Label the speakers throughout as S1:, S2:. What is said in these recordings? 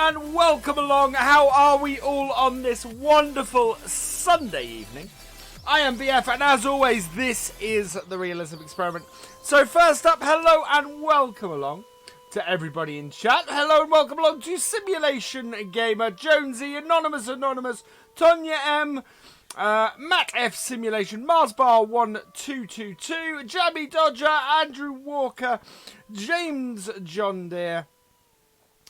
S1: and welcome along. How are we all on this wonderful Sunday evening? I am BF, and as always, this is the Realism Experiment. So first up, hello and welcome along to everybody in chat. Hello and welcome along to Simulation Gamer, Jonesy, Anonymous, Tonya M, Matt F Simulation, Marsbar 1222, Jammy Dodger, Andrew Walker, James John Deere,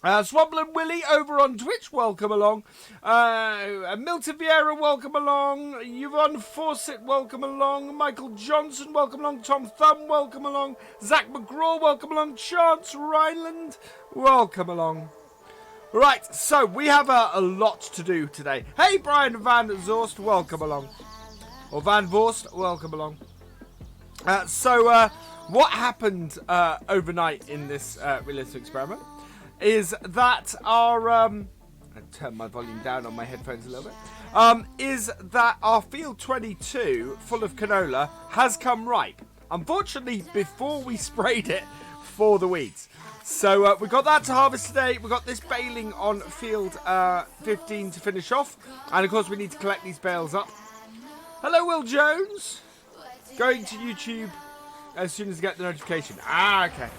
S1: Swabblin Willie over on Twitch, welcome along. Milton Vieira, welcome along. Yvonne Fawcett, welcome along. Michael Johnson, welcome along. Tom Thumb, welcome along. Zach McGraw, welcome along. Chance Ryland, welcome along. Right, so we have a lot to do today. Hey, Brian Van Zorst, welcome along. Or Van Vorst, welcome along. What happened overnight in this Realism Experiment is that our I turn my volume down on my headphones a little bit. Is that our field 22 full of canola has come ripe. Unfortunately, before we sprayed it for the weeds. So we got that to harvest today. We got this baling on field 15 to finish off, and of course we need to collect these bales up. Hello, Will Jones. Going to YouTube as soon as I get the notification. Okay.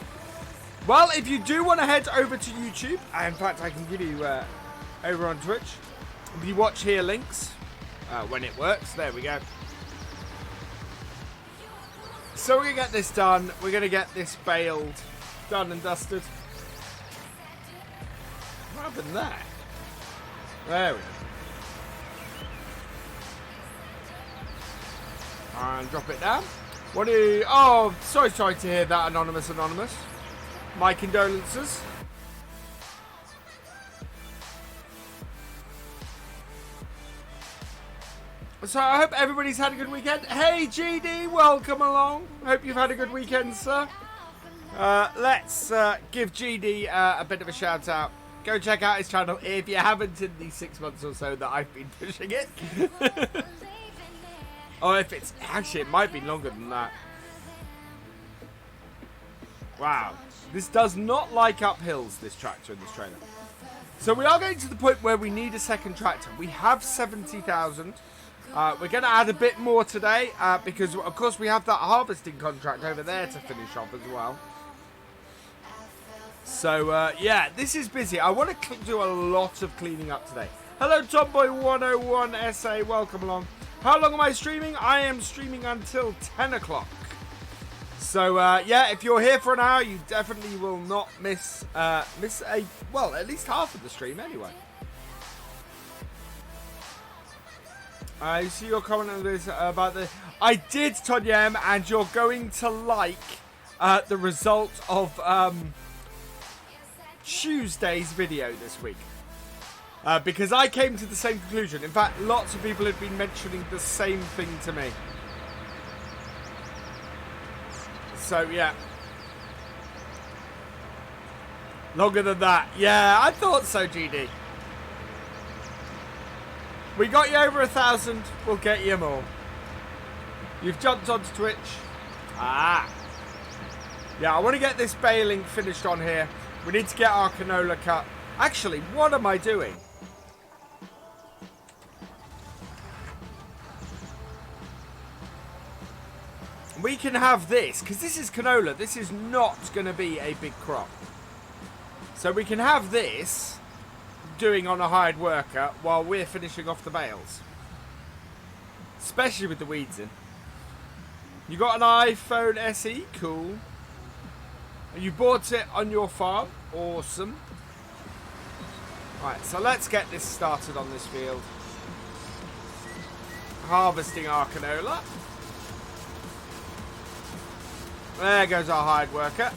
S1: Well, if you do want to head over to YouTube, in fact, I can give you over on Twitch. If you watch here links, when it works, there we go. So we're going to get this done. We're going to get this baled, done and dusted. What happened there? There we go. And drop it down. What do you... Oh, sorry to hear that, Anonymous. My condolences. So I hope everybody's had a good weekend. Hey GD, welcome along. Hope you've had a good weekend, sir. Let's give GD a bit of a shout out. Go check out his channel if you haven't in the 6 months or so that I've been pushing it. Or if it's... Actually, it might be longer than that. Wow. This does not like uphills, this tractor and this trailer. So we are getting to the point where we need a second tractor. We have 70,000. We're going to add a bit more today because, of course, we have that harvesting contract over there to finish off as well. So, yeah, this is busy. I want to do a lot of cleaning up today. Hello, Tomboy101 SA. Welcome along. How long am I streaming? I am streaming until 10 o'clock. So, yeah, if you're here for an hour, you definitely will not miss at least half of the stream anyway. I see your comment on this about the... I did, Tonya M, and you're going to like the result of Tuesday's video this week. Because I came to the same conclusion. In fact, lots of people have been mentioning the same thing to me. So, yeah. Longer than that. Yeah, I thought so, GD. We got you over 1,000. We'll get you more. You've jumped onto Twitch. Ah. Yeah, I want to get this baling finished on here. We need to get our canola cut. Actually, what am I doing? We can have this, because this is canola. This is not going to be a big crop. So we can have this doing on a hired worker while we're finishing off the bales. Especially with the weeds in. You got an iPhone SE? Cool. You bought it on your farm? Awesome. Right, so let's get this started on this field. Harvesting our canola. There goes our hired worker.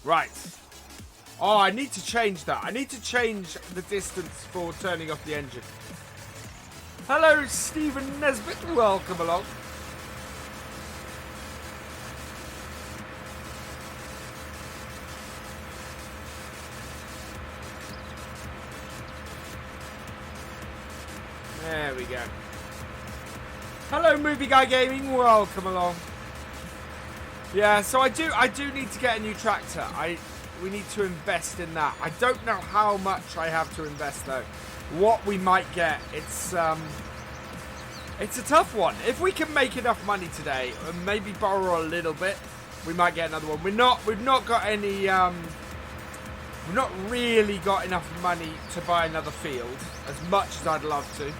S1: Right. Oh, I need to change that. I need to change the distance for turning off the engine. Hello, Stephen Nesbitt. Welcome along. There we go. Hello, Movie Guy Gaming. Welcome along. Yeah, so I do need to get a new tractor. to invest in that. I don't know how much I have to invest though. What we might get, it's a tough one. If we can make enough money today and maybe borrow a little bit, we might get another one. We've not got any we've not really got enough money to buy another field as much as I'd love to.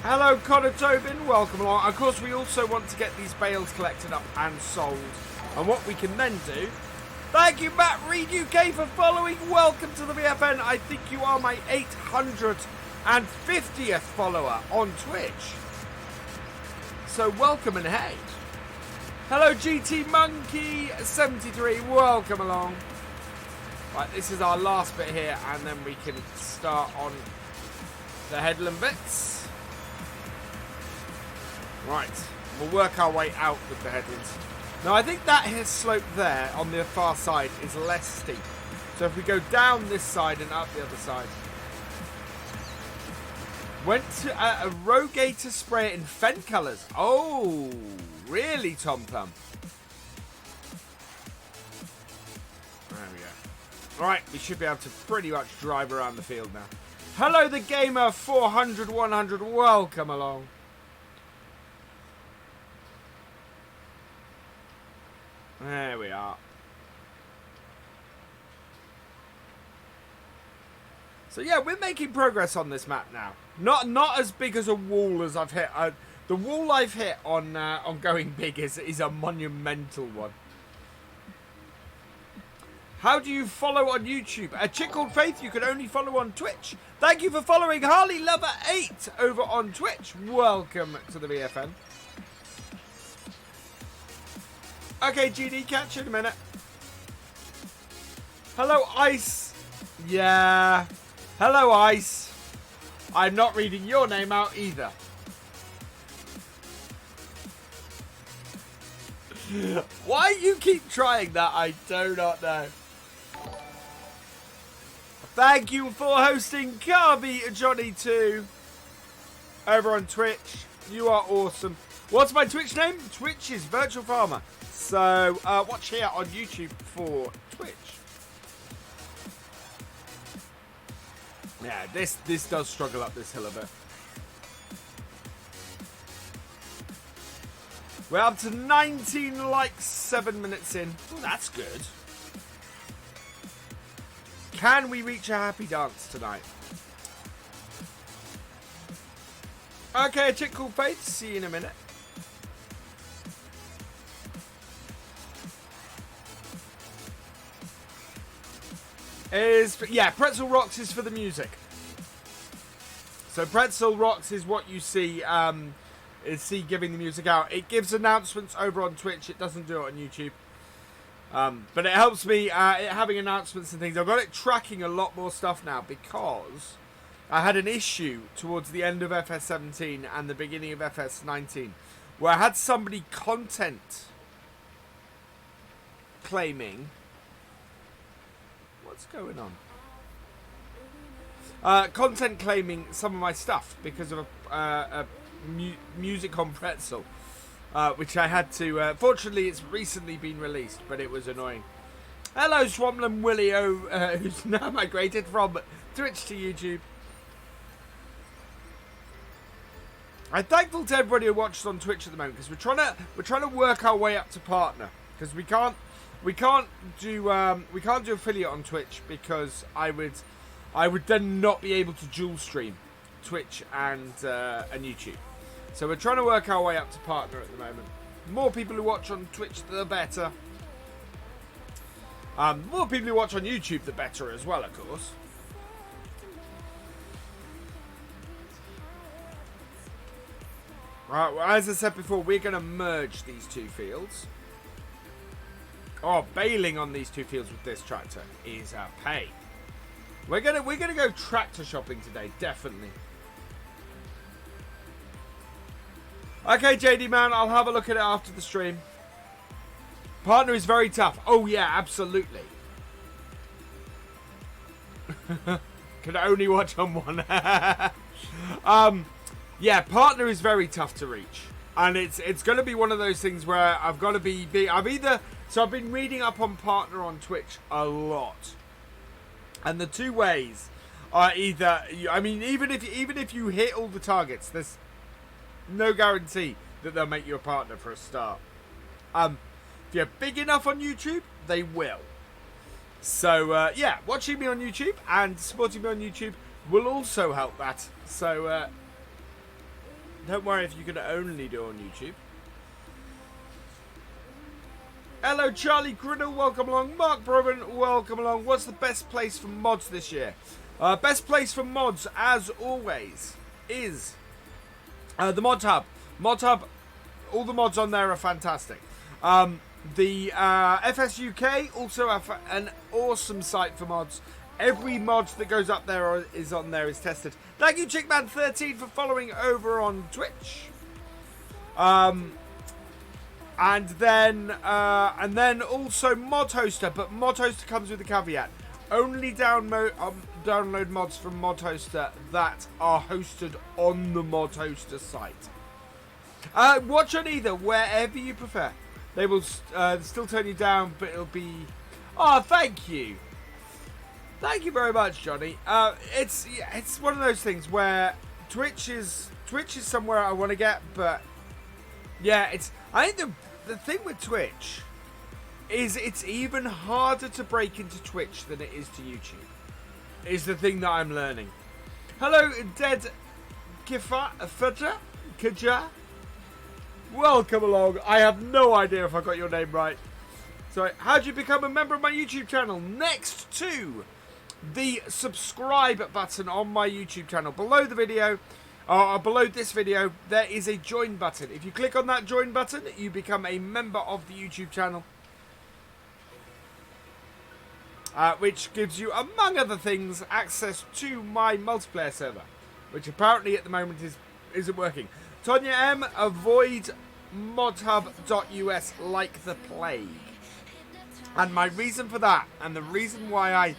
S1: Hello, Connor Tobin. Welcome along. Of course, we also want to get these bales collected up and sold. And what we can then do... Thank you, Matt Reed UK, for following. Welcome to the VFN. I think you are my 850th follower on Twitch. So welcome and hey. Hello, GT Monkey 73. Welcome along. Right, this is our last bit here, and then we can start on the headland bits. Right, we'll work our way out with the headlands. Now, I think that hill slope there on the far side is less steep. So if we go down this side and up the other side. Went to a Rogator spray it in Fendt colours. Oh, really, Tom Plum? There we go. Right, we should be able to pretty much drive around the field now. Hello, the Gamer 400 100. Welcome along. There we are. So yeah, we're making progress on this map now. Not as big as a wall as I've hit. The wall I've hit on going big is a monumental one. How do you follow on YouTube? A chick called Faith you can only follow on Twitch. Thank you for following Harley Lover 8 over on Twitch. Welcome to the VFN. Okay, GD, catch you in a minute. Hello, Ice. Yeah. Hello, Ice. I'm not reading your name out either. Why you keep trying that, I do not know. Thank you for hosting Carby Johnny 2 over on Twitch. You are awesome. What's my Twitch name? Twitch is Virtual Farmer. So, watch here on YouTube for Twitch. Yeah, this does struggle up this hill a bit. We're up to 19 likes, 7 minutes in. Well, that's good. Can we reach a happy dance tonight? Okay, a chick called Faith. See you in a minute. Pretzel Rocks is for the music. So Pretzel Rocks is what you see giving the music out. It gives announcements over on Twitch. It doesn't do it on YouTube. But it helps me having announcements and things. I've got it tracking a lot more stuff now because I had an issue towards the end of FS17 and the beginning of FS19 where I had somebody content claiming... What's going on? Content claiming some of my stuff because of a music on Pretzel, which I had to... fortunately, it's recently been released, but it was annoying. Hello, Swampland Willie, who's now migrated from Twitch to YouTube. I'm thankful to everybody who watches on Twitch at the moment because we're trying to work our way up to partner because we can't do affiliate on Twitch because I would then not be able to dual stream Twitch and YouTube. So we're trying to work our way up to partner at the moment. More people who watch on Twitch, the better. More people who watch on YouTube, the better as well, of course. Right, well, as I said before, we're going to merge these two fields. Oh, baling on these two fields with this tractor is a pain. We're gonna go tractor shopping today, definitely. Okay, JD man, I'll have a look at it after the stream. Partner is very tough. Oh yeah, absolutely. Can only watch on one. Yeah, partner is very tough to reach, and it's going to be one of those things where I've got to be. I've either So I've been reading up on partner on Twitch a lot. And the two ways are either, I mean, even if you hit all the targets, there's no guarantee that they'll make you a partner for a start. If you're big enough on YouTube, they will. So, yeah, watching me on YouTube and supporting me on YouTube will also help that. So, don't worry if you can only do it on YouTube. Hello, Charlie Griddle, welcome along. Mark Brogan, welcome along. What's the best place for mods this year? Best place for mods, as always, is the Mod Hub. Mod Hub, all the mods on there are fantastic. The FS UK also have an awesome site for mods. Every mod that goes up there is on there, is tested. Thank you, Chickman13, for following over on Twitch. And then also Mod Hoster, but Mod Hoster comes with a caveat. Only download mods from Mod Hoster that are hosted on the Mod Hoster site. Watch on either, wherever you prefer. They will still turn you down, but it'll be... Oh, thank you. Thank you very much, Johnny. It's one of those things where Twitch is somewhere I want to get, but yeah, I think the thing with Twitch is it's even harder to break into Twitch than it is to YouTube. Is the thing that I'm learning. Hello, Dead Kaja. Welcome along. I have no idea if I got your name right. So, how do you become a member of my YouTube channel? Next to the subscribe button on my YouTube channel, below the video, or below this video, there is a join button. If you click on that join button, you become a member of the YouTube channel, which gives you, among other things, access to my multiplayer server, which apparently at the moment isn't working. Tonya M, avoid modhub.us like the plague. And my reason for that, and the reason why I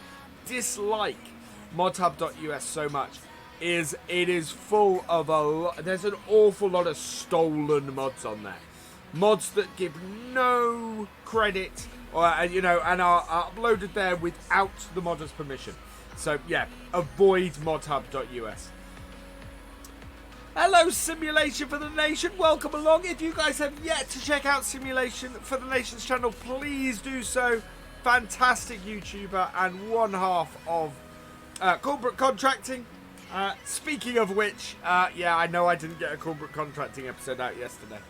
S1: dislike modhub.us so much, is it is full of there's an awful lot of stolen mods on there. Mods that give no credit, or and are uploaded there without the modder's permission. So yeah, avoid modhub.us. Hello, Simulation for the Nation. Welcome along. If you guys have yet to check out Simulation for the Nation's channel, please do so. Fantastic YouTuber and one half of corporate contracting. Speaking of which, yeah, I know I didn't get a corporate contracting episode out yesterday.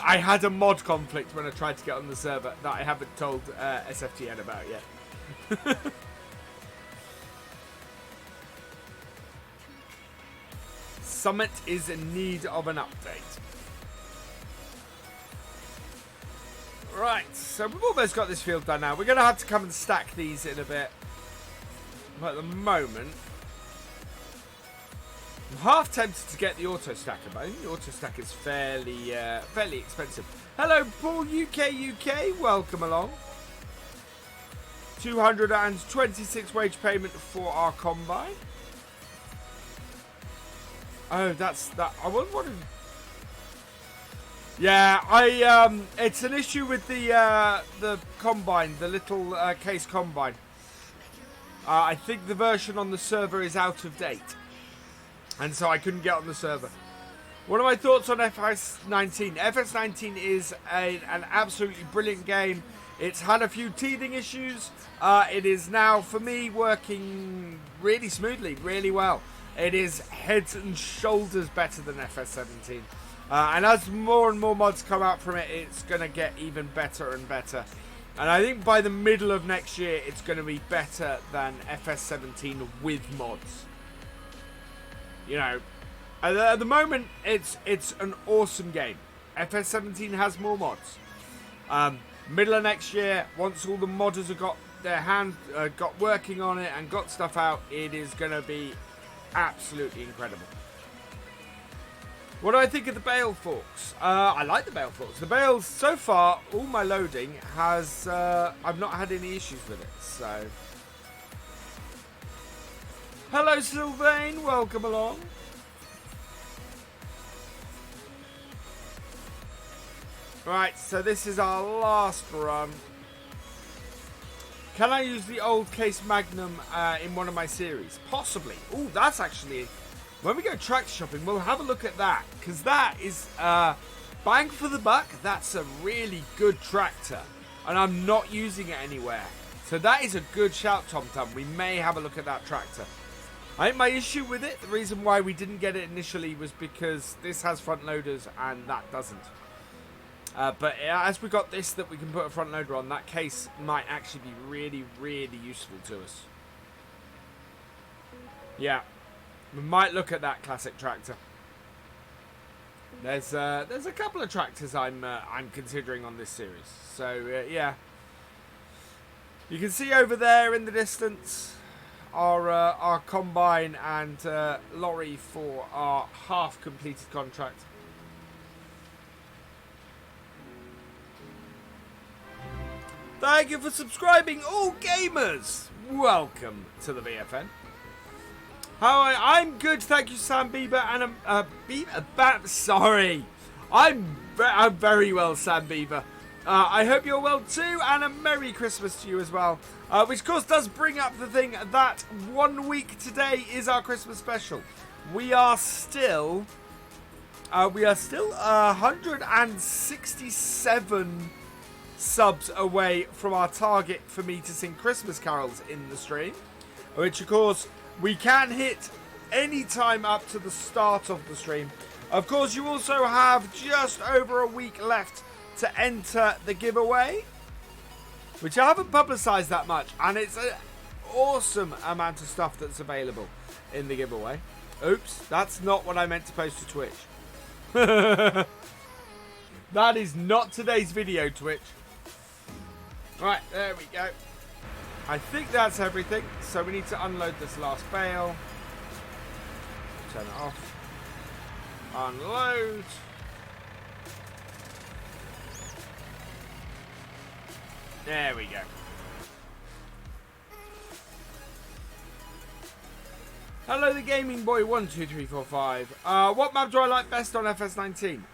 S1: I had a mod conflict when I tried to get on the server that I haven't told SFTN about yet. Summit is in need of an update. Right, so we've almost got this field done now. We're going to have to come and stack these in a bit. But at the moment, I'm half tempted to get the auto stacker, but I think the auto stacker is fairly expensive. Hello, Paul UK, welcome along. 226 wage payment for our combine. Oh, that's that. I wonder what. Yeah, it's an issue with the combine, the little case combine. I think the version on the server is out of date, and so I couldn't get on the server. What are my thoughts on FS19? FS19 is an absolutely brilliant game. It's had a few teething issues. It is now, for me, working really smoothly, really well. It is heads and shoulders better than FS17. And as more and more mods come out from it, it's going to get even better and better. And I think by the middle of next year, it's going to be better than FS17 with mods. You know, at the moment, it's an awesome game. FS17 has more mods. Middle of next year, once all the modders have got their got working on it and got stuff out, it is going to be absolutely incredible. What do I think of the Bale forks? I like the Bale forks. The Bales, so far, all my loading has... I've not had any issues with it, so... Hello, Sylvain. Welcome along. Right, so this is our last run. Can I use the old case Magnum in one of my series? Possibly. Oh, that's actually... When we go tractor shopping, we'll have a look at that. Because that is... bang for the buck, that's a really good tractor. And I'm not using it anywhere. So that is a good shout, Tom Tom. We may have a look at that tractor. I think my issue with it, the reason why we didn't get it initially was because this has front loaders and that doesn't. But as we got this that we can put a front loader on, that case might actually be really, really useful to us. Yeah, we might look at that classic tractor. There's a couple of tractors I'm considering on this series. So yeah, you can see over there in the distance our combine and lorry for our half completed contract. Thank you for subscribing, all gamers. Welcome to the VFN. I'm good, thank you, Sam Bieber, and sorry, I'm very well, Sam Bieber. I hope you're well too, and a Merry Christmas to you as well. Which of course does bring up the thing that 1 week today is our Christmas special. We are still 167 subs away from our target for me to sing Christmas carols in the stream, which of course we can hit any time up to the start of the stream. Of course, you also have just over a week left to enter the giveaway, which I haven't publicized that much, and it's an awesome amount of stuff that's available in the giveaway. Oops, that's not what I meant to post to Twitch. That is not today's video, Twitch. Right, there we go. I think that's everything, so we need to unload this last bale. Turn it off. Unload. There we go. Hello, the gaming boy 12345. What map do I like best on FS19?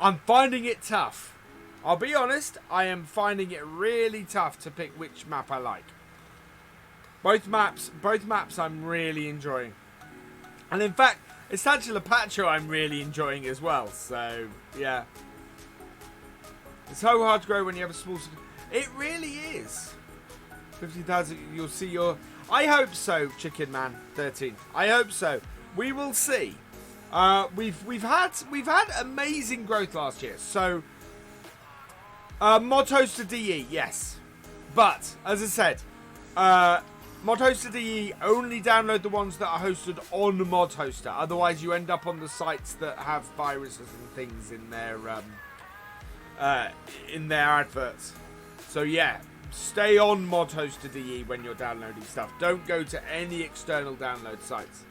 S1: I'm finding it tough. I'll be honest, I am finding it really tough to pick which map I like. Both maps I'm really enjoying. And in fact, Estancia Pacho I'm really enjoying as well. So, yeah. It's so hard to grow when you have a small... It really is. 50,000, you'll see your... I hope so, Chicken Man 13. I hope so. We will see. We've had amazing growth last year. So, mod hoster DE, yes. But, as I said, mod hoster DE, only download the ones that are hosted on mod hoster. Otherwise, you end up on the sites that have viruses and things in their adverts. So yeah, stay on mod hoster DE when you're downloading stuff. Don't go to any external download sites.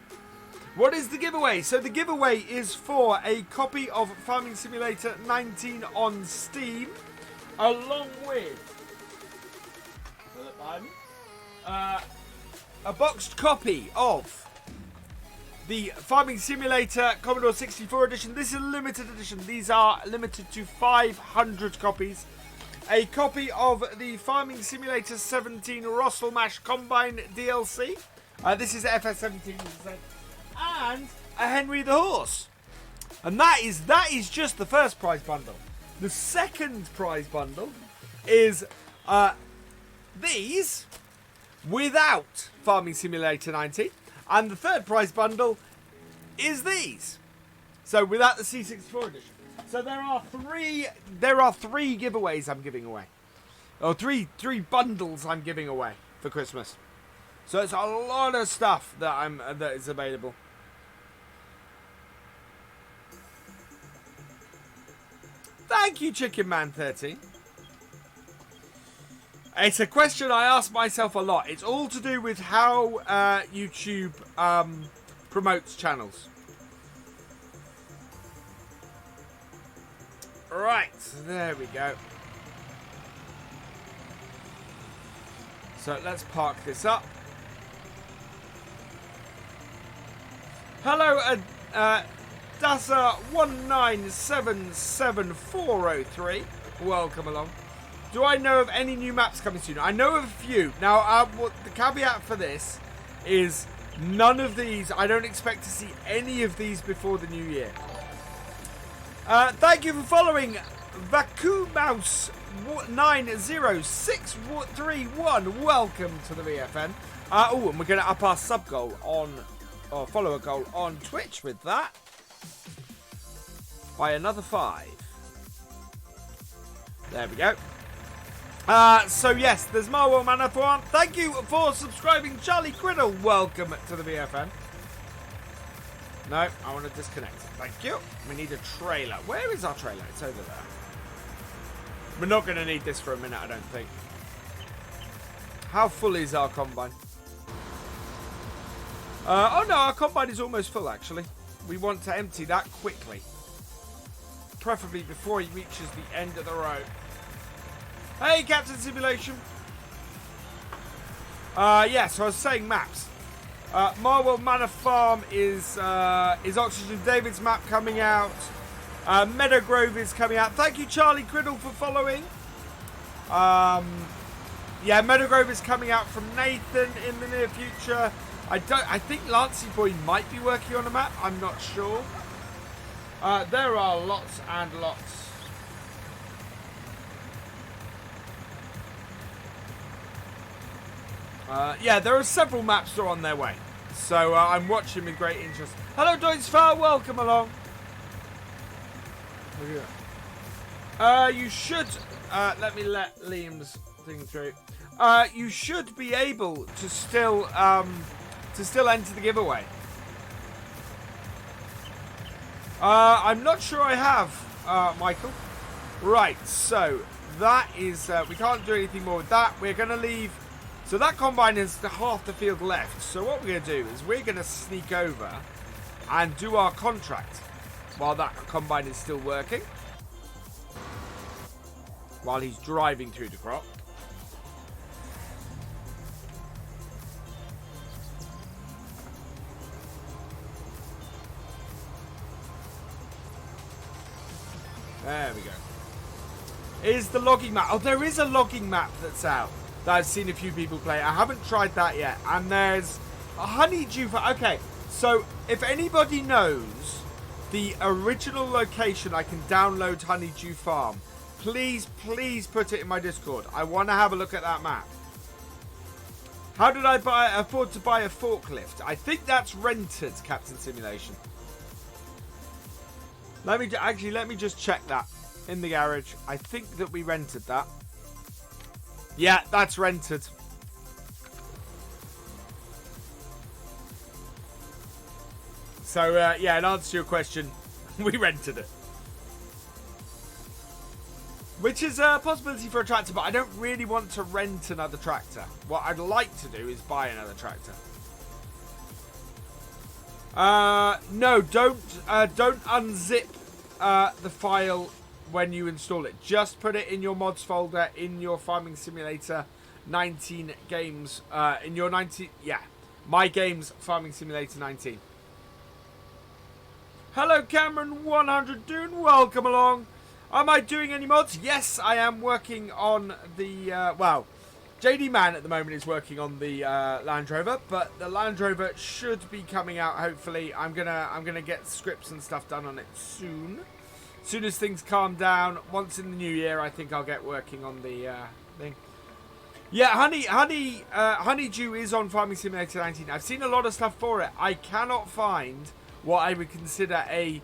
S1: What is the giveaway? So the giveaway is for a copy of Farming Simulator 19 on Steam, along with a boxed copy of the Farming Simulator Commodore 64 edition. This is a limited edition. These are limited to 500 copies. A copy of the Farming Simulator 17 Russell Mash Combine DLC. This is FS17, and a Henry the Horse. And that is just the first prize bundle. The second prize bundle is these without Farming Simulator 19, and the third prize bundle is these. So without the C64 edition. So there are three giveaways I'm giving away, or three bundles I'm giving away for Christmas. So it's a lot of stuff that is available. Thank you, Chicken Man 13. It's a question I ask myself a lot. It's all to do with how YouTube promotes channels. Right, there we go. So let's park this up. Hello, Dassa1977403. Welcome along. Do I know of any new maps coming soon? I know of a few. Now, the caveat for this is none of these. I don't expect to see any of these before the new year. Thank you for following VacuMouse90631. Welcome to the VFN. Oh, and we're going to up our sub goal on, or follower goal on Twitch with that by another 5. There we go. So yes, there's Marwell Manor Farm. Thank you for subscribing, Charlie Criddle. Welcome to the VFN. No, I want to disconnect. Thank you. We need a trailer. Where is our trailer? It's over there. We're not going to need this for a minute, I don't think. How full is our combine? Oh no, our combine is almost full actually. We want to empty that quickly. Preferably before he reaches the end of the road. Hey, Captain Simulation. Yeah, so I was saying maps. Marwell Manor Farm is Oxygen David's map coming out. Meadow Grove is coming out. Thank you, Charlie Criddle, for following. Yeah, Meadow Grove is coming out from Nathan in the near future. I think Lancey Boy might be working on a map. I'm not sure. There are lots and lots. Yeah, there are several maps that are on their way. So I'm watching with great interest. Hello, Deutsch Far. Welcome along. You should... let me let Liam's thing through. You should be able to still enter the giveaway. I'm not sure I have, Michael. Right, so that is... we can't do anything more with that. We're going to leave... So that combine is half the field left. So what we're going to do is we're going to sneak over and do our contract while that combine is still working. While he's driving through the crop. There we go. Is the logging map... Oh, there is a logging map that's out that I've seen a few people play. I haven't tried that yet. And there's a honeydew... Okay, so if anybody knows the original location I can download Honeydew Farm, please put it in my Discord. I want to have a look at that map. How did I afford to buy a forklift? I think that's rented, Captain Simulation. Let me just check that in the garage. I think that we rented that. Yeah, that's rented. So, yeah, in answer to your question, we rented it. Which is a possibility for a tractor, but I don't really want to rent another tractor. What I'd like to do is buy another tractor. No, don't unzip the file when you install it. Just put it in your mods folder in your Farming Simulator 19 games. In your 19, yeah, My Games Farming Simulator 19. Hello, Cameron 100 Dune. Welcome along. Am I doing any mods? Yes, I am working on the well, JD Man at the moment is working on the Land Rover, but the Land Rover should be coming out hopefully. I'm gonna get scripts and stuff done on it soon. As soon as things calm down, once in the new year, I think I'll get working on the thing. Yeah, Honeydew is on Farming Simulator 19. I've seen a lot of stuff for it. I cannot find what I would consider a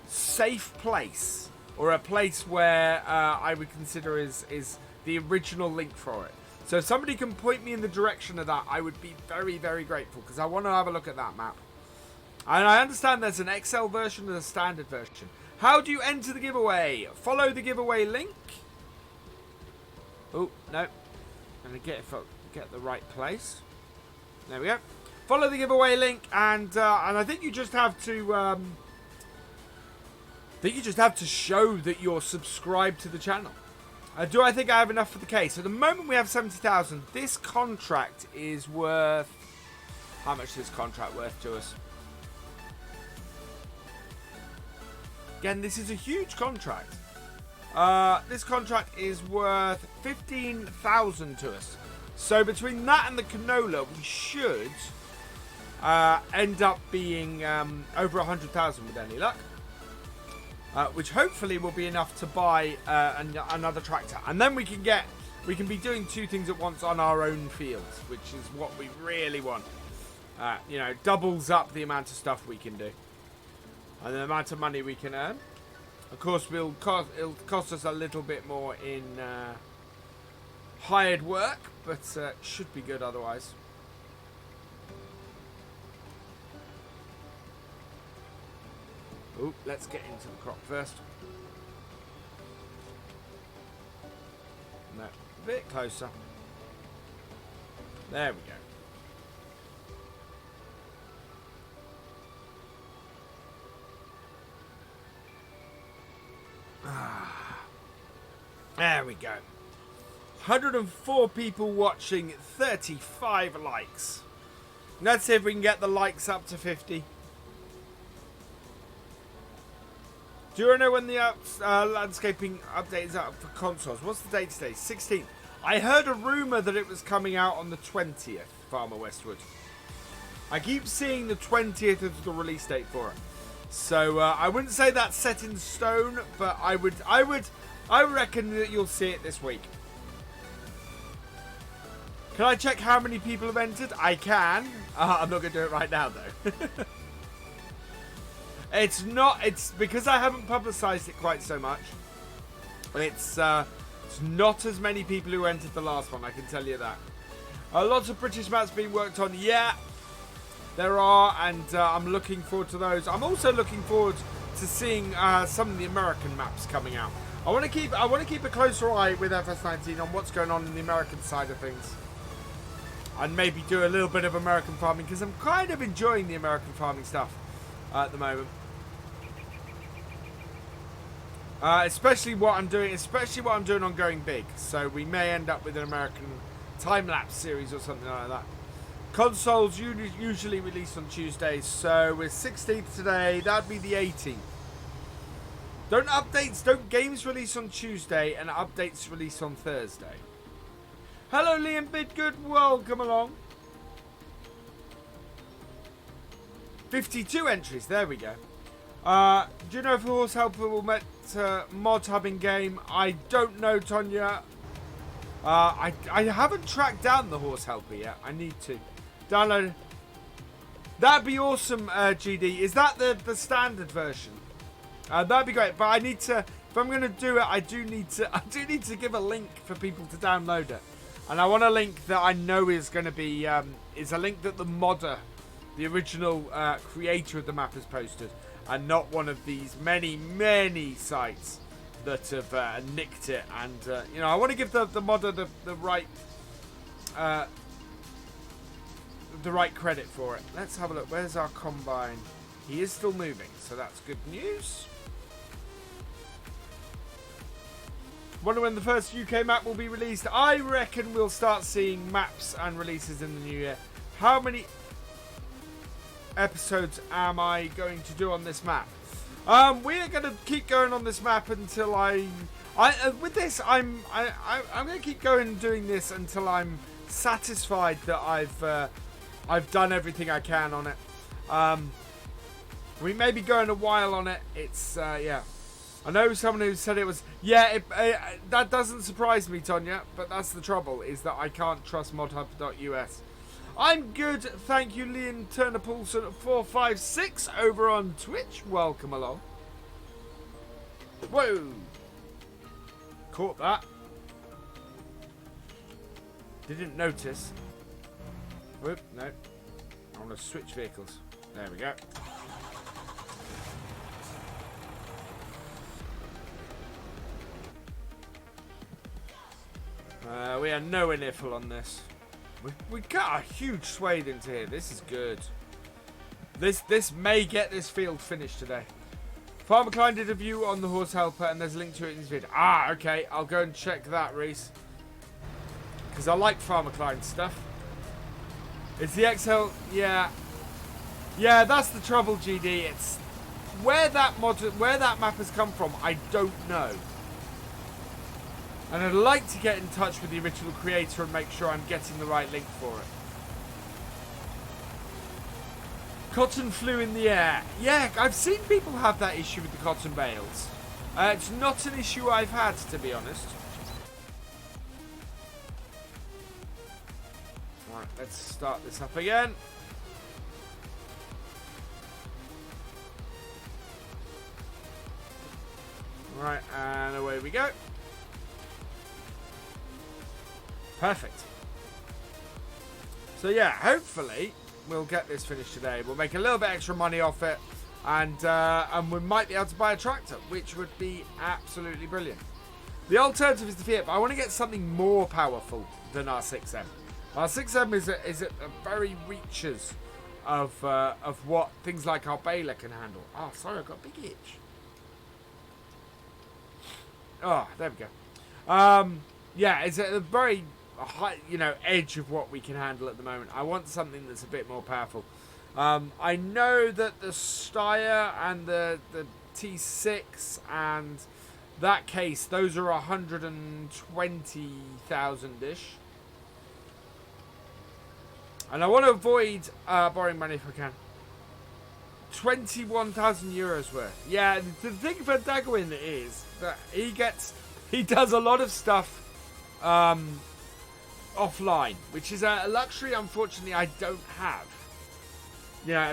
S1: safe place, or a place where I would consider is the original link for it. So if somebody can point me in the direction of that, I would be very, very grateful, because I want to have a look at that map. And I understand there's an XL version and a standard version. How do you enter the giveaway? Follow the giveaway link. Oh, no. I'm going to get the right place. There we go. Follow the giveaway link, and I think you just have to... show that you're subscribed to the channel. Do I think I have enough for the case? At the moment we have 70,000. This contract is worth... How much is this contract worth to us? again, this is a huge contract. This contract is worth 15,000 to us. So between that and the canola, we should end up being over 100,000 with any luck. Which hopefully will be enough to buy another tractor. And then we can be doing two things at once on our own fields, which is what we really want. You know, doubles up the amount of stuff we can do. And the amount of money we can earn. Of course, it'll cost us a little bit more in hired work, but should be good otherwise. Oh, let's get into the crop first. No, a bit closer. There we go. There we go. 104 people watching, 35 likes. Let's see if we can get the likes up to 50. Do you know when the landscaping update is out for consoles? What's the date today? 16th. I heard a rumour that it was coming out on the 20th, Farmer Westwood. I keep seeing the 20th as the release date for it. So I wouldn't say that's set in stone, but I reckon that you'll see it this week. Can I check how many people have entered? I can. I'm not going to do it right now, though. It's because I haven't publicised it quite so much. It's not as many people who entered the last one, I can tell you that. Lots of British maps being worked on. Yeah, there are, and I'm looking forward to those. I'm also looking forward to seeing some of the American maps coming out. I want to keep a closer eye with FS19 on what's going on in the American side of things. And maybe do a little bit of American farming, because I'm kind of enjoying the American farming stuff at the moment. Especially what I'm doing on Going Big. So we may end up with an American time-lapse series or something like that. Consoles usually release on Tuesdays, so we're 16th today. That'd be the 18th. Don't games release on Tuesday and updates release on Thursday. Hello, Liam Bidgood. Welcome along. 52 entries. There we go. Do you know if Horse Helper will met mod hub in game? I don't know, Tonya. I haven't tracked down the Horse Helper yet. I need to download. That'd be awesome, GD. Is that the standard version? That'd be great. But I need to. If I'm going to do it, I do need to give a link for people to download it. And I want a link that I know is going to be is a link that the modder, the original creator of the map, has posted, and not one of these many sites that have nicked it. And you know, I want to give the modder the right credit for it. Let's have a look. Where's our combine? He is still moving, so that's good news. Wonder when the first UK map will be released. I reckon we'll start seeing maps and releases in the new year. How many episodes am I going to do on this map? We're going to keep going on this map until with this, I'm going to keep going doing this until I'm satisfied that I've done everything I can on it. We may be going a while on it. It's yeah. I know someone who said it was... Yeah, that doesn't surprise me, Tonya, but that's the trouble, is that I can't trust modhub.us. I'm good, thank you, Liam Turner Paulson at 456 over on Twitch. Welcome along. Whoa! Caught that. Didn't notice. Whoop, no. I want to switch vehicles. There we go. We are nowhere near full on this. We got a huge swathe into here. This is good. This may get this field finished today. Farmer Klein did a view on the Horse Helper, and there's a link to it in his video. Ah, okay. I'll go and check that, Reese. Because I like Farmer Klein's stuff. It's the XL... Yeah. Yeah, that's the trouble, GD. where that map has come from, I don't know. And I'd like to get in touch with the original creator and make sure I'm getting the right link for it. Cotton flew in the air. Yeah, I've seen people have that issue with the cotton bales. It's not an issue I've had, to be honest. Right, let's start this up again. Right, and away we go. Perfect. So yeah, hopefully we'll get this finished today. We'll make a little bit extra money off it, and we might be able to buy a tractor, which would be absolutely brilliant. The alternative is the Fiat, but I want to get something more powerful than our 6M. Our 6M is at the very reaches of what things like our Bayley can handle. Oh, sorry, I've got a big itch. Oh, there we go. Yeah, it's at the very high, edge of what we can handle at the moment. I want something that's a bit more powerful. I know that the Steyr and the T6 and that case, those are 120,000-ish. And I want to avoid borrowing money if I can. 21,000 euros worth. Yeah, the thing for Gavin is that he does a lot of stuff offline, which is a luxury unfortunately I don't have.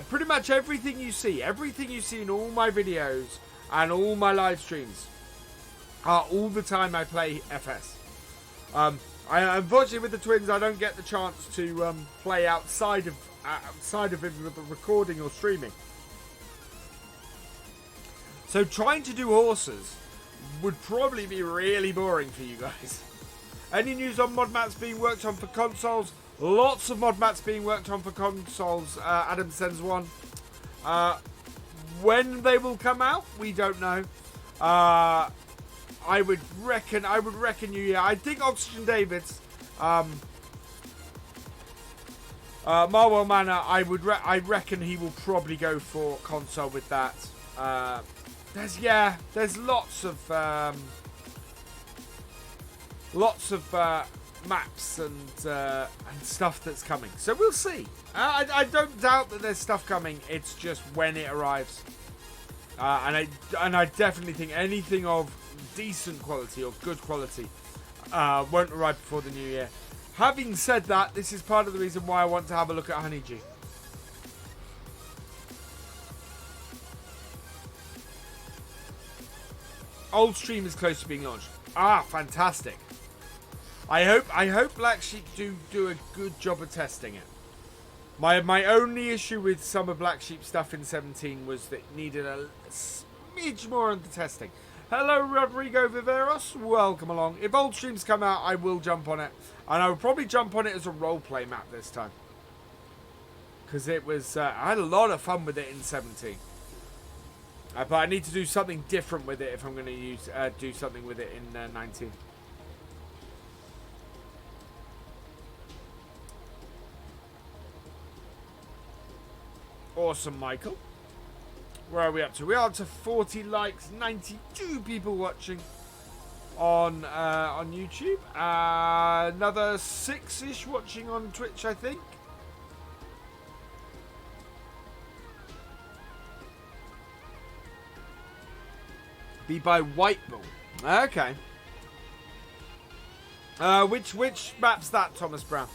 S1: Pretty much everything you see in all my videos and all my live streams are all the time I play FS. Unfortunately with the twins I don't get the chance to play outside of it with the recording or streaming. So trying to do horses would probably be really boring for you guys. Any news on mod mats being worked on for consoles? Lots of mod mats being worked on for consoles. Adam sends one. When they will come out, we don't know. I would reckon New Year. I think Oxygen Davids, Marwell Manor. I reckon he will probably go for console with that. There's lots of maps and stuff that's coming. So we'll see. I don't doubt that there's stuff coming. It's just when it arrives. And I definitely think anything of decent quality or good quality won't arrive before the new year. Having said that, this is part of the reason why I want to have a look at Honeydew. Old stream is close to being launched. Ah, fantastic. I hope Black Sheep do a good job of testing it. My only issue with some of Black Sheep stuff in 17 was that it needed a smidge more on the testing. Hello, Rodrigo Viveros. Welcome along. If old streams come out, I will jump on it. And I will probably jump on it as a roleplay map this time. Because it was... I had a lot of fun with it in 17. But I need to do something different with it if I'm going to do something with it in 19. Awesome, Michael. Where are we up to? We are up to 40 likes, 92 people watching on YouTube. Another 6-ish watching on Twitch, I think. Be by White Bull. Okay. Which map's that, Thomas Brown?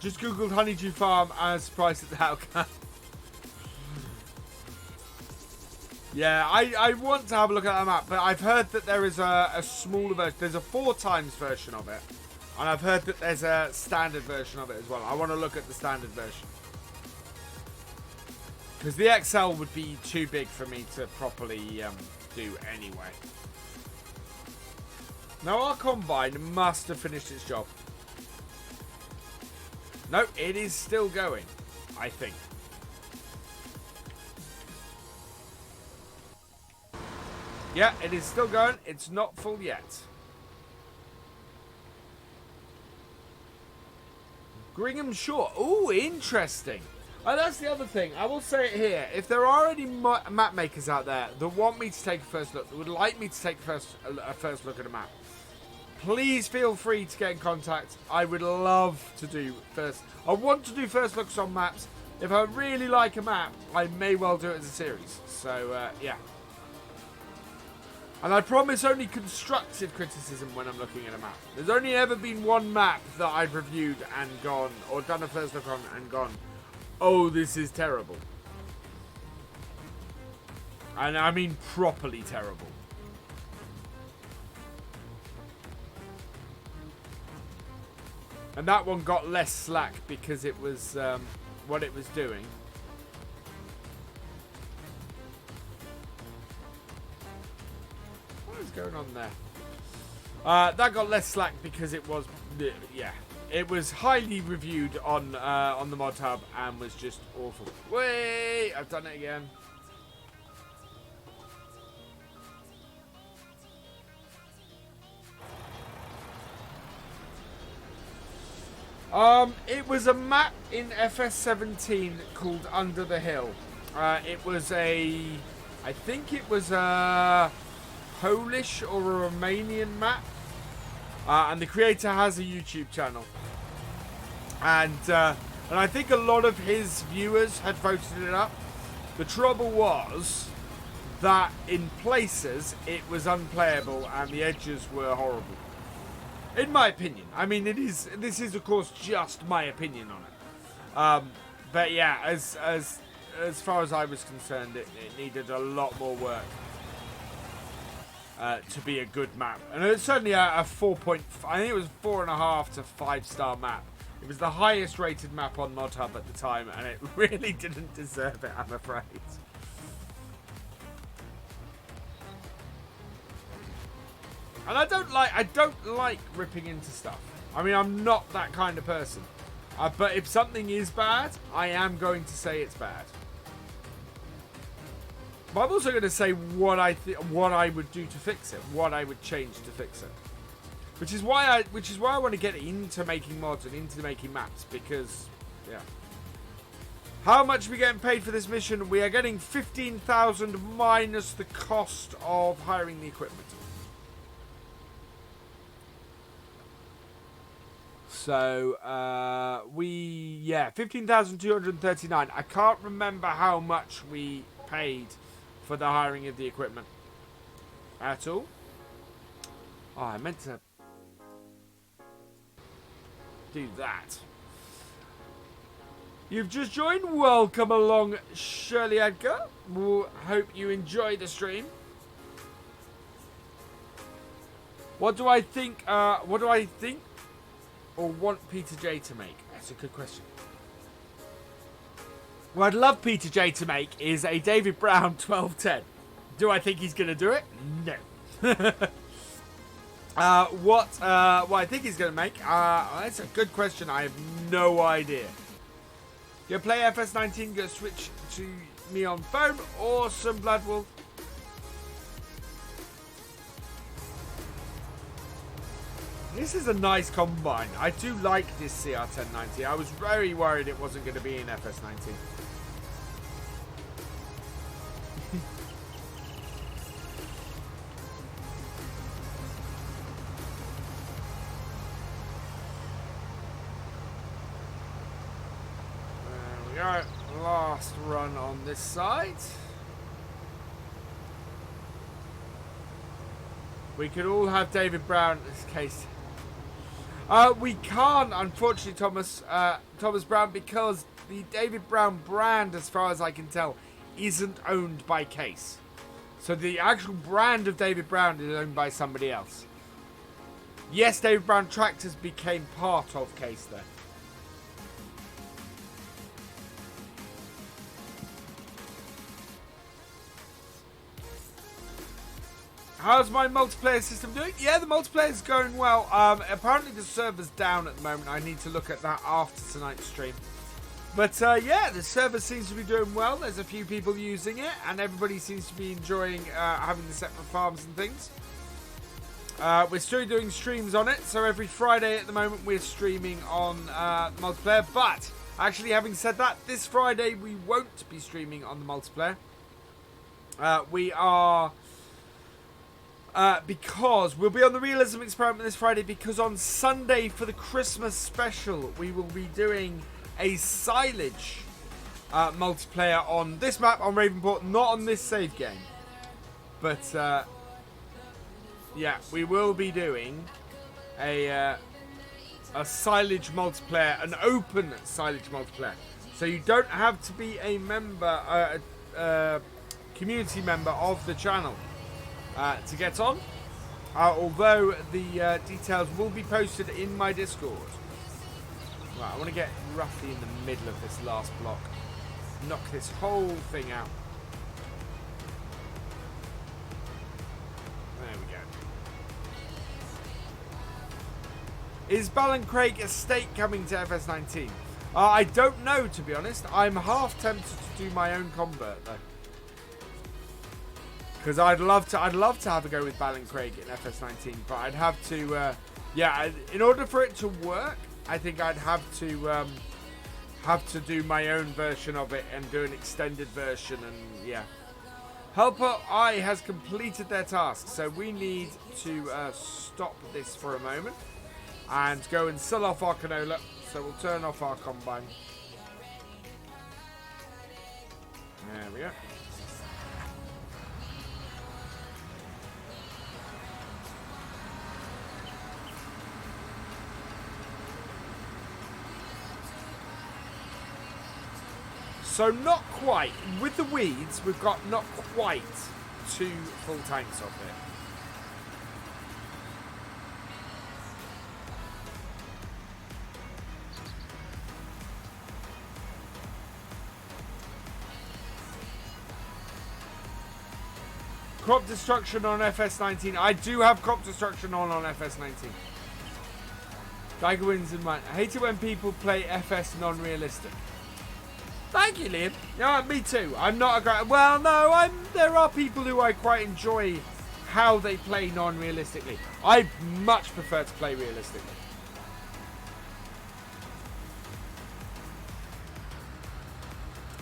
S1: Just googled Honeydew Farm and surprised at the outcome. Yeah, I want to have a look at that map, but I've heard that there is a smaller version. There's a 4 times version of it. And I've heard that there's a standard version of it as well. I want to look at the standard version. Because the XL would be too big for me to properly do anyway. Now our combine must have finished its job. No, it is still going, I think. Yeah, it is still going. It's not full yet. Gringham Shore. Ooh, interesting. And that's the other thing. I will say it here. If there are any map makers out there that want me to take a first look, that would like me to take a first look at a map, please feel free to get in contact. I would love to do first. I want to do first looks on maps. If I really like a map, I may well do it as a series. So, yeah. And I promise only constructive criticism when I'm looking at a map. There's only ever been one map that I've reviewed and gone, or done a first look on and gone, oh, this is terrible. And I mean properly terrible. And that one got less slack because it was what it was doing. What is going on there? That got less slack because it was, yeah. It was highly reviewed on the mod hub and was just awful. Wait, I've done it again. It was a map in FS17 called Under the Hill. It was I think it was a Polish or a Romanian map. And the creator has a YouTube channel. And I think a lot of his viewers had voted it up. The trouble was that in places it was unplayable and the edges were horrible. In my opinion. I mean, this is of course just my opinion on it. But yeah, as far as I was concerned, it needed a lot more work to be a good map. And it's certainly a 4. I think it was 4.5 to 5-star map. It was the highest rated map on Mod Hub at the time, and it really didn't deserve it, I'm afraid. And I don't like ripping into stuff. I mean, I'm not that kind of person. But if something is bad, I am going to say it's bad. But I'm also going to say what I would do to fix it, what I would change to fix it. Which is why I want to get into making mods and into making maps, because yeah. How much are we getting paid for this mission? We are getting 15,000 minus the cost of hiring the equipment. So, 15,239. I can't remember how much we paid for the hiring of the equipment at all. Oh, I meant to do that. You've just joined. Welcome along, Shirley Edgar. We'll hope you enjoy the stream. What do I think? Or want Peter J to make? That's a good question. What I'd love Peter J to make is a David Brown 1210. Do I think he's going to do it? No. What I think he's going to make? That's a good question. I have no idea. You play FS19, go switch to me on phone. Awesome, Bloodwolf. This is a nice combine. I do like this CR1090. I was very worried it wasn't going to be in FS19. There we go. Last run on this side. We could all have David Brown in this case. We can't, unfortunately, Thomas Brown, because the David Brown brand, as far as I can tell, isn't owned by Case. So the actual brand of David Brown is owned by somebody else. Yes, David Brown Tractors became part of Case then. How's my multiplayer system doing? Yeah, the multiplayer is going well. Apparently the server's down at the moment. I need to look at that after tonight's stream. But yeah, the server seems to be doing well. There's a few people using it, and everybody seems to be enjoying having the separate farms and things. We're still doing streams on it, so every Friday at the moment we're streaming on multiplayer. But Actually, having said that, this Friday we won't be streaming on the multiplayer. We are... because we'll be on the Realism Experiment this Friday, because on Sunday for the Christmas special we will be doing a silage multiplayer on this map on Ravenport, not on this save game. But yeah, we will be doing a silage multiplayer, an open silage multiplayer. So you don't have to be a member, community member of the channel to get on. Although the details will be posted in my Discord. Right, I want to get roughly in the middle of this last block. Knock this whole thing out. There we go. Is Baling Estate coming to FS19? I don't know, to be honest. I'm half tempted to do my own convert though, because I'd love to have a go with Baling Craig in FS19, but I'd have to yeah, in order for it to work, I think I'd have to do my own version of it and do an extended version, and yeah. Helper I has completed their task, so we need to stop this for a moment and go and sell off our canola. So we'll turn off our combine. There we go. So not quite. With the weeds, we've got not quite 2 full tanks of it. Crop destruction on FS19. I do have crop destruction on FS19. Tiger wins in mine. I hate it when people play FS non-realistic. Thank you, Liam. Yeah, me too. I'm not a great... Well, no, there are people who I quite enjoy how they play non-realistically. I much prefer to play realistically.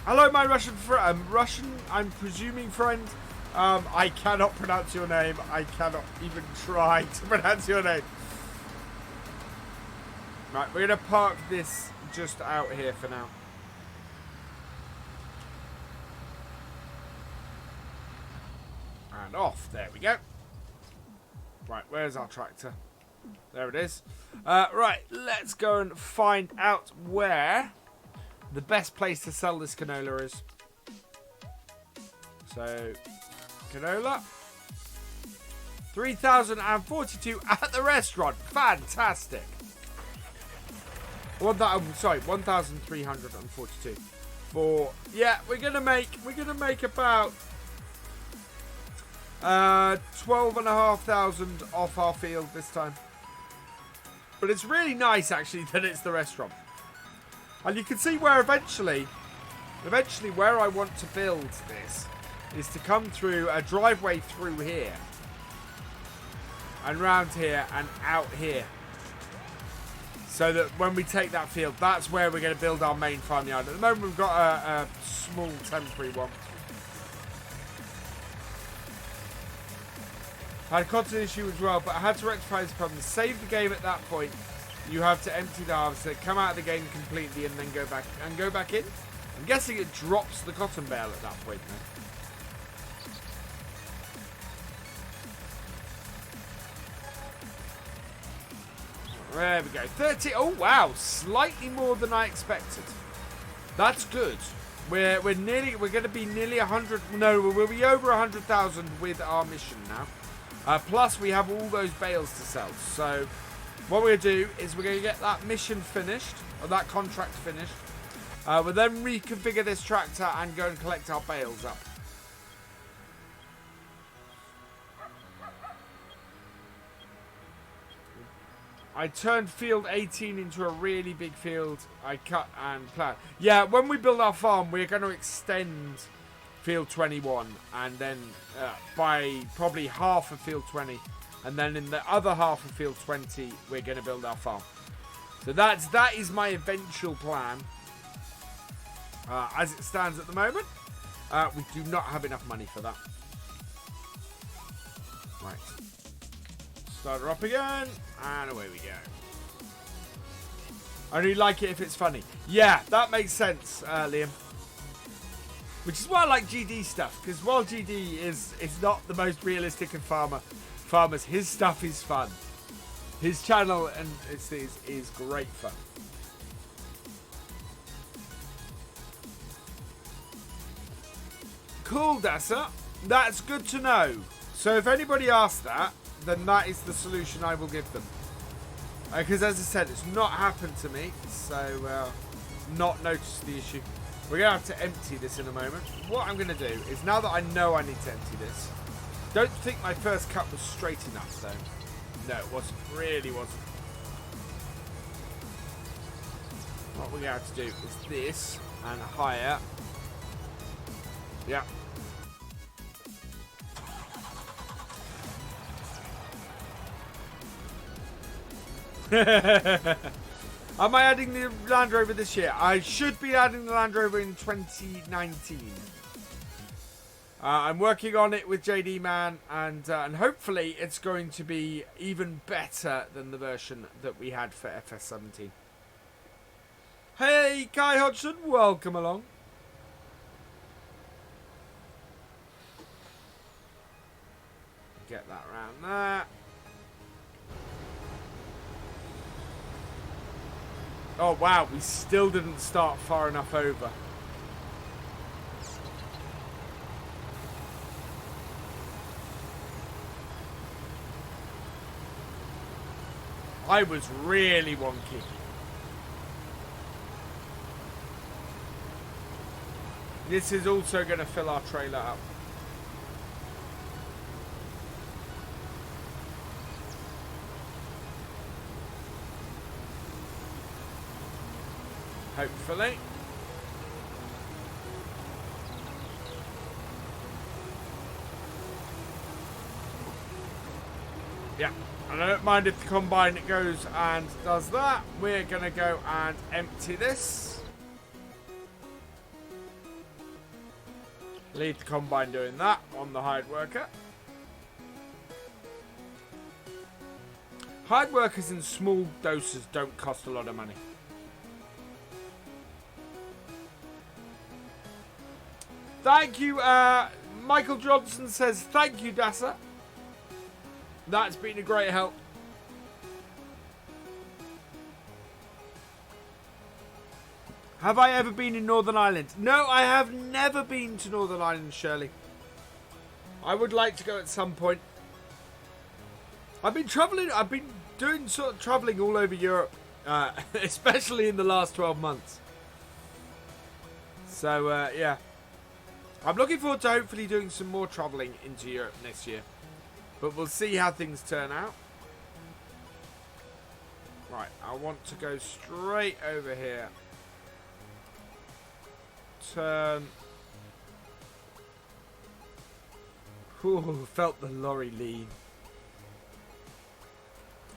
S1: Hello, my Russian I'm presuming friend. I cannot pronounce your name. I cannot even try to pronounce your name. Right, we're going to park this just out here for now. And off. There we go. Right, where's our tractor? There it is. Right, let's go and find out where the best place to sell this canola is. So... canola 3,042 at the restaurant. Fantastic. Sorry, 1,342 for, yeah, we're gonna make about 12,500 off our field this time. But it's really nice actually that it's the restaurant. And you can see where eventually where I want to build this is to come through a driveway through here and round here and out here, so that when we take that field, that's where we're going to build our main farmyard. At the moment we've got a small temporary one. I had a content issue as well, but I had to rectify this problem. Save the game at that point. You have to empty the harvester, come out of the game completely, and then go back in. I'm guessing it drops the cotton bale at that point then. There we go. 30. Oh wow, slightly more than I expected. That's good. We're going to be nearly 100. No, we'll be over 100,000 with our mission now. Plus we have all those bales to sell. So what we're going to do is we're going to get that mission finished, or that contract finished. We'll then reconfigure this tractor and go and collect our bales up. I turned field 18 into a really big field. I cut and plant. Yeah, when we build our farm, we're going to extend field 21, and then by probably half of field 20, and then in the other half of field 20, we're going to build our farm. So that is my eventual plan. As it stands at the moment, we do not have enough money for that. Right. Start her up again, and away we go. I only like it if it's funny. Yeah, that makes sense, Liam. Which is why I like GD stuff, because while GD is not the most realistic of farmers, his stuff is fun. His channel and is great fun. Cool, Dassa. That's good to know. So if anybody asks that, then that is the solution I will give them. Because as I said, it's not happened to me, so not noticed the issue. We're going to have to empty this in a moment. What I'm going to do is, now that I know I need to empty this, don't think my first cut was straight enough, though. No, it wasn't. Really wasn't. What we're going to have to do is this, and higher. Yeah. Am I adding the Land Rover this year? I should be adding the Land Rover in 2019. I'm working on it with JD Man, and hopefully it's going to be even better than the version that we had for FS17. Hey, Kai Hodgson, welcome along. Get that round there. Oh wow, we still didn't start far enough over. I was really wonky. This is also going to fill our trailer up. Hopefully. Yeah, and I don't mind if the combine goes and does that. We're going to go and empty this. Leave the combine doing that on the hired worker. Hired workers in small doses don't cost a lot of money. Thank you, Michael Johnson says, thank you, Dassa. That's been a great help. Have I ever been in Northern Ireland? No, I have never been to Northern Ireland, Shirley. I would like to go at some point. I've been travelling, I've been doing sort of travelling all over Europe, especially in the last 12 months. So, yeah. I'm looking forward to hopefully doing some more travelling into Europe next year. But we'll see how things turn out. Right, I want to go straight over here. Turn. Ooh, felt the lorry lean.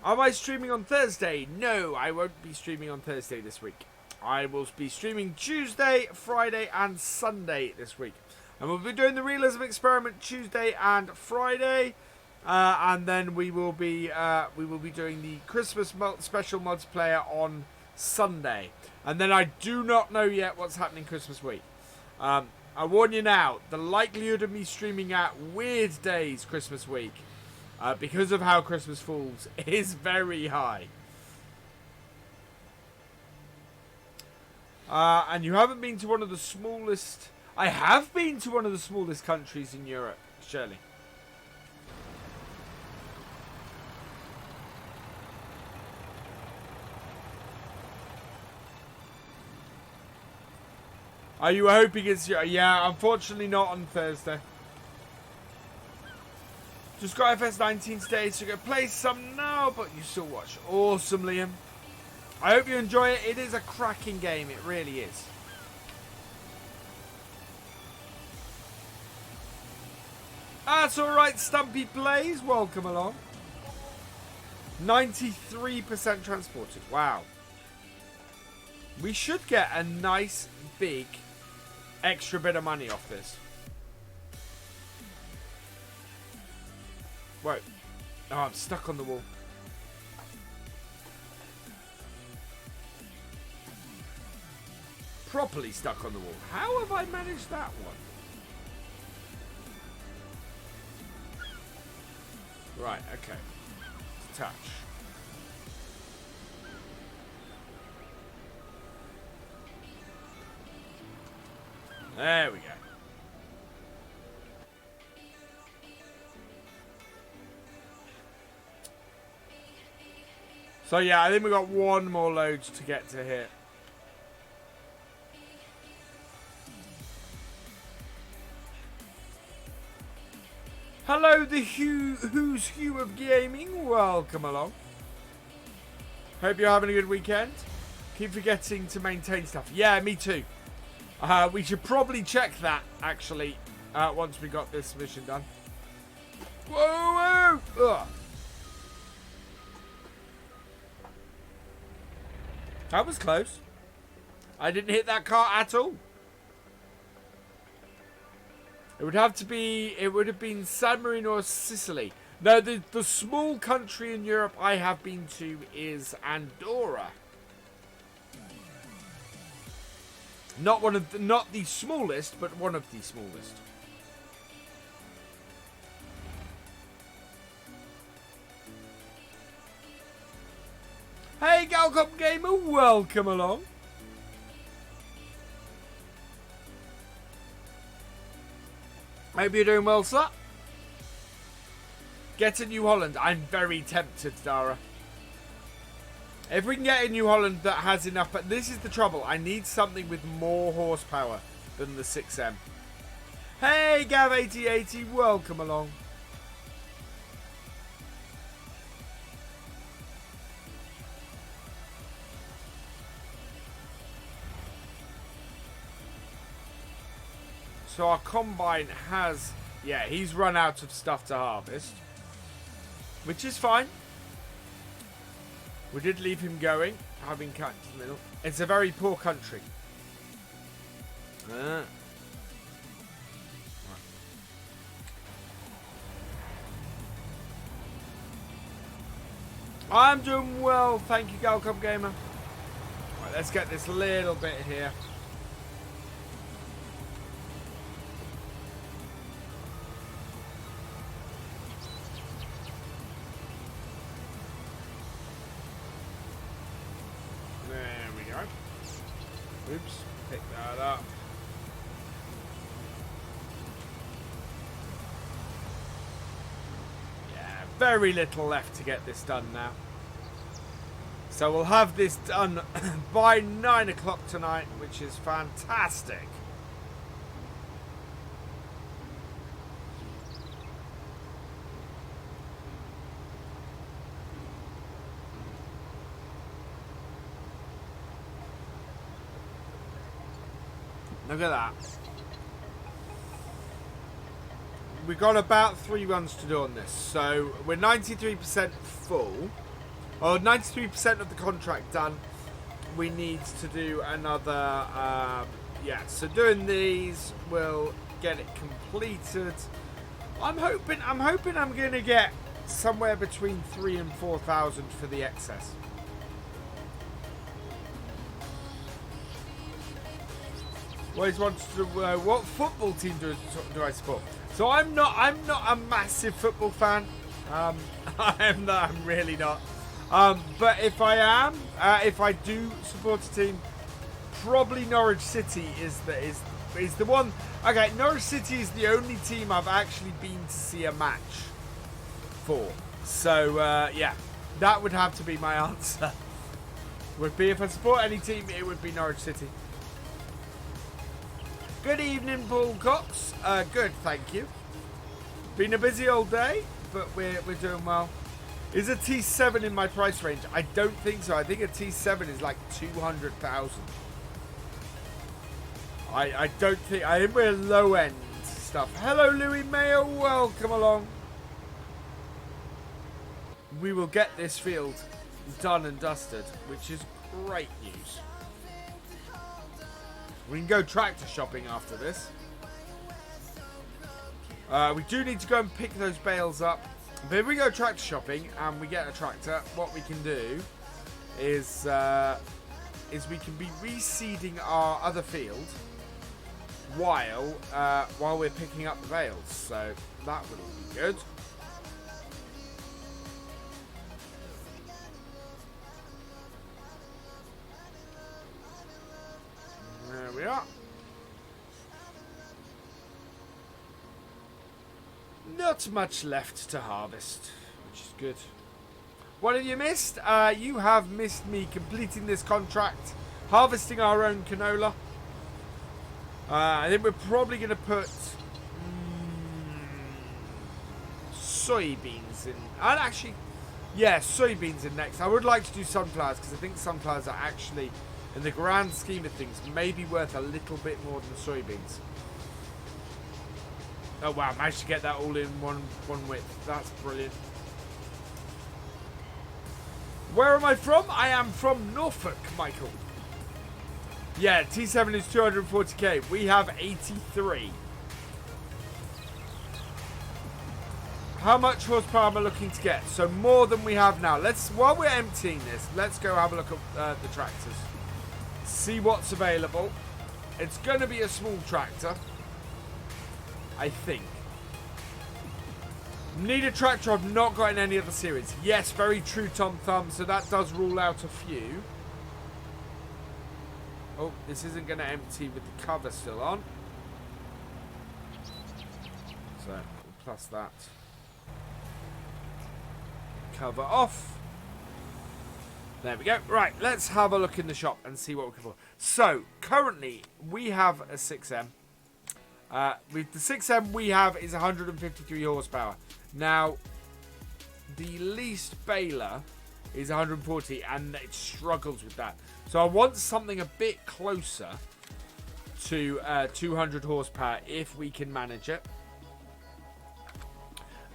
S1: Am I streaming on Thursday? No, I won't be streaming on Thursday this week. I will be streaming Tuesday, Friday and Sunday this week. And we'll be doing the Realism Experiment Tuesday and Friday. And then we will be doing the Christmas special multiplayer on Sunday. And then I do not know yet what's happening Christmas week. I warn you now, the likelihood of me streaming at weird days Christmas week, because of how Christmas falls, is very high. And you haven't been to one of the smallest... I have been to one of the smallest countries in Europe, Shirley. Are you hoping it's... Yeah, unfortunately not on Thursday. Just got FS19 today, so go play some now, but you still watch. Awesome, Liam. I hope you enjoy it. It is a cracking game. It really is. That's alright, Stumpy Plays. Welcome along. 93% transported. Wow. We should get a nice big extra bit of money off this. Wait. Oh, I'm stuck on the wall. Properly stuck on the wall. How have I managed that one? Right, okay. Touch. There we go. So yeah, I think we got one more load to get to here. Hello, the who's Hugh of Gaming. Welcome along. Hope you're having a good weekend. Keep forgetting to maintain stuff. Yeah, me too. We should probably check that, actually, once we got this mission done. Whoa, whoa! Ugh. That was close. I didn't hit that car at all. It would have to be, it would have been San Marino or Sicily. No, the small country in Europe I have been to is Andorra. Not the smallest, but one of the smallest. Hey, Galcomp Gamer, welcome along. Hope you're doing well, sir. Get to New Holland. I'm very tempted, Dara. If we can get a New Holland that has enough, but this is the trouble. I need something with more horsepower than the 6M. Hey, Gav8080, welcome along. So our combine has, yeah, he's run out of stuff to harvest, which is fine. We did leave him going, having cut into the middle. It's a very poor country. I'm doing well, thank you, Galcomp Gamer. Right, let's get this little bit here. Oops, pick that up. Yeah, very little left to get this done now. So we'll have this done by 9 o'clock tonight, which is fantastic. Look at that. We've got about 3 runs to do on this. So we're 93% full. Or 93% of the contract done. We need to do another, yeah. So doing these will get it completed. I'm hoping I'm going to get somewhere between 3,000 and 4,000 for the excess. Always wanted to know what football team do I support. So I'm not a massive football fan. I'm really not. But if I am, if I do support a team, probably Norwich City is the one. Okay, Norwich City is the only team I've actually been to see a match for. So yeah, that would have to be my answer. Would be if I support any team, it would be Norwich City. Good evening, Paul Cox. Good, thank you. Been a busy old day, but we're doing well. Is a T7 in my price range? I don't think so. I think a T7 is like 200,000. I don't think. I think we're low end stuff. Hello, Louis Mayo. Welcome along. We will get this field done and dusted, which is great news. We can go tractor shopping after this. We do need to go and pick those bales up. But if we go tractor shopping and we get a tractor, what we can do is we can be reseeding our other field while we're picking up the bales. So that would be good. There we are. Not much left to harvest, which is good. What have you missed? You have missed me completing this contract, harvesting our own canola. I think we're probably going to put soybeans in. And actually, yeah, soybeans in next. I would like to do sunflowers because I think sunflowers are actually, in the grand scheme of things, maybe worth a little bit more than soybeans. Oh wow, managed to get that all in one width. That's brilliant. Where am I from? I am from Norfolk, Michael. Yeah, T7 is 240k. We have 83. How much horsepower am I looking to get? So more than we have now. While we're emptying this, let's go have a look at the tractors. See what's available. It's going to be a small tractor, I think. Need a tractor I've not got in any other series. Yes, very true, Tom Thumb. So that does rule out a few. Oh, this isn't going to empty with the cover still on. So, we'll plus that. Cover off. There we go. Right, let's have a look in the shop and see what we can afford. So, currently, we have a 6M. With the 6M we have is 153 horsepower. Now, the least baler is 140 and it struggles with that. So I want something a bit closer to 200 horsepower if we can manage it.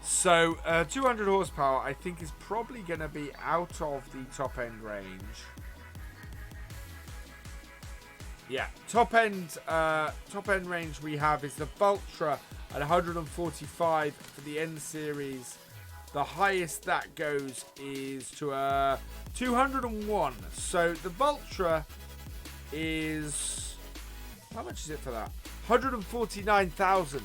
S1: So 200 horsepower I think is probably going to be out of the top end range. Yeah, top end range we have is the Vultra at 145 for the N series. The highest that goes is to 201. So the Vultra is, how much is it for that? 149,000.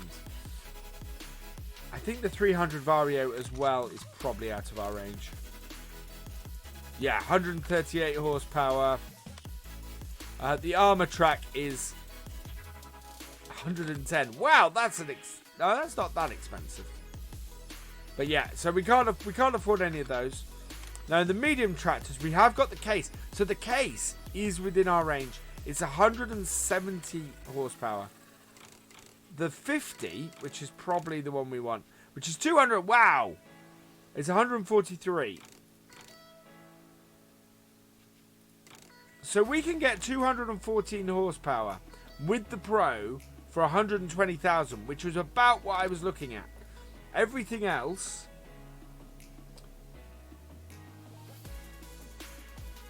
S1: I think the 300 Vario as well is probably out of our range. Yeah, 138 horsepower. The armor track is 110. Wow, that's no, that's not that expensive. But yeah, so we can't afford any of those. Now in the medium tractors, we have got the case. So the case is within our range. It's 170 horsepower. The 50, which is probably the one we want, which is 200. Wow, it's 143. So we can get 214 horsepower with the Pro for 120,000, which was about what I was looking at. Everything else,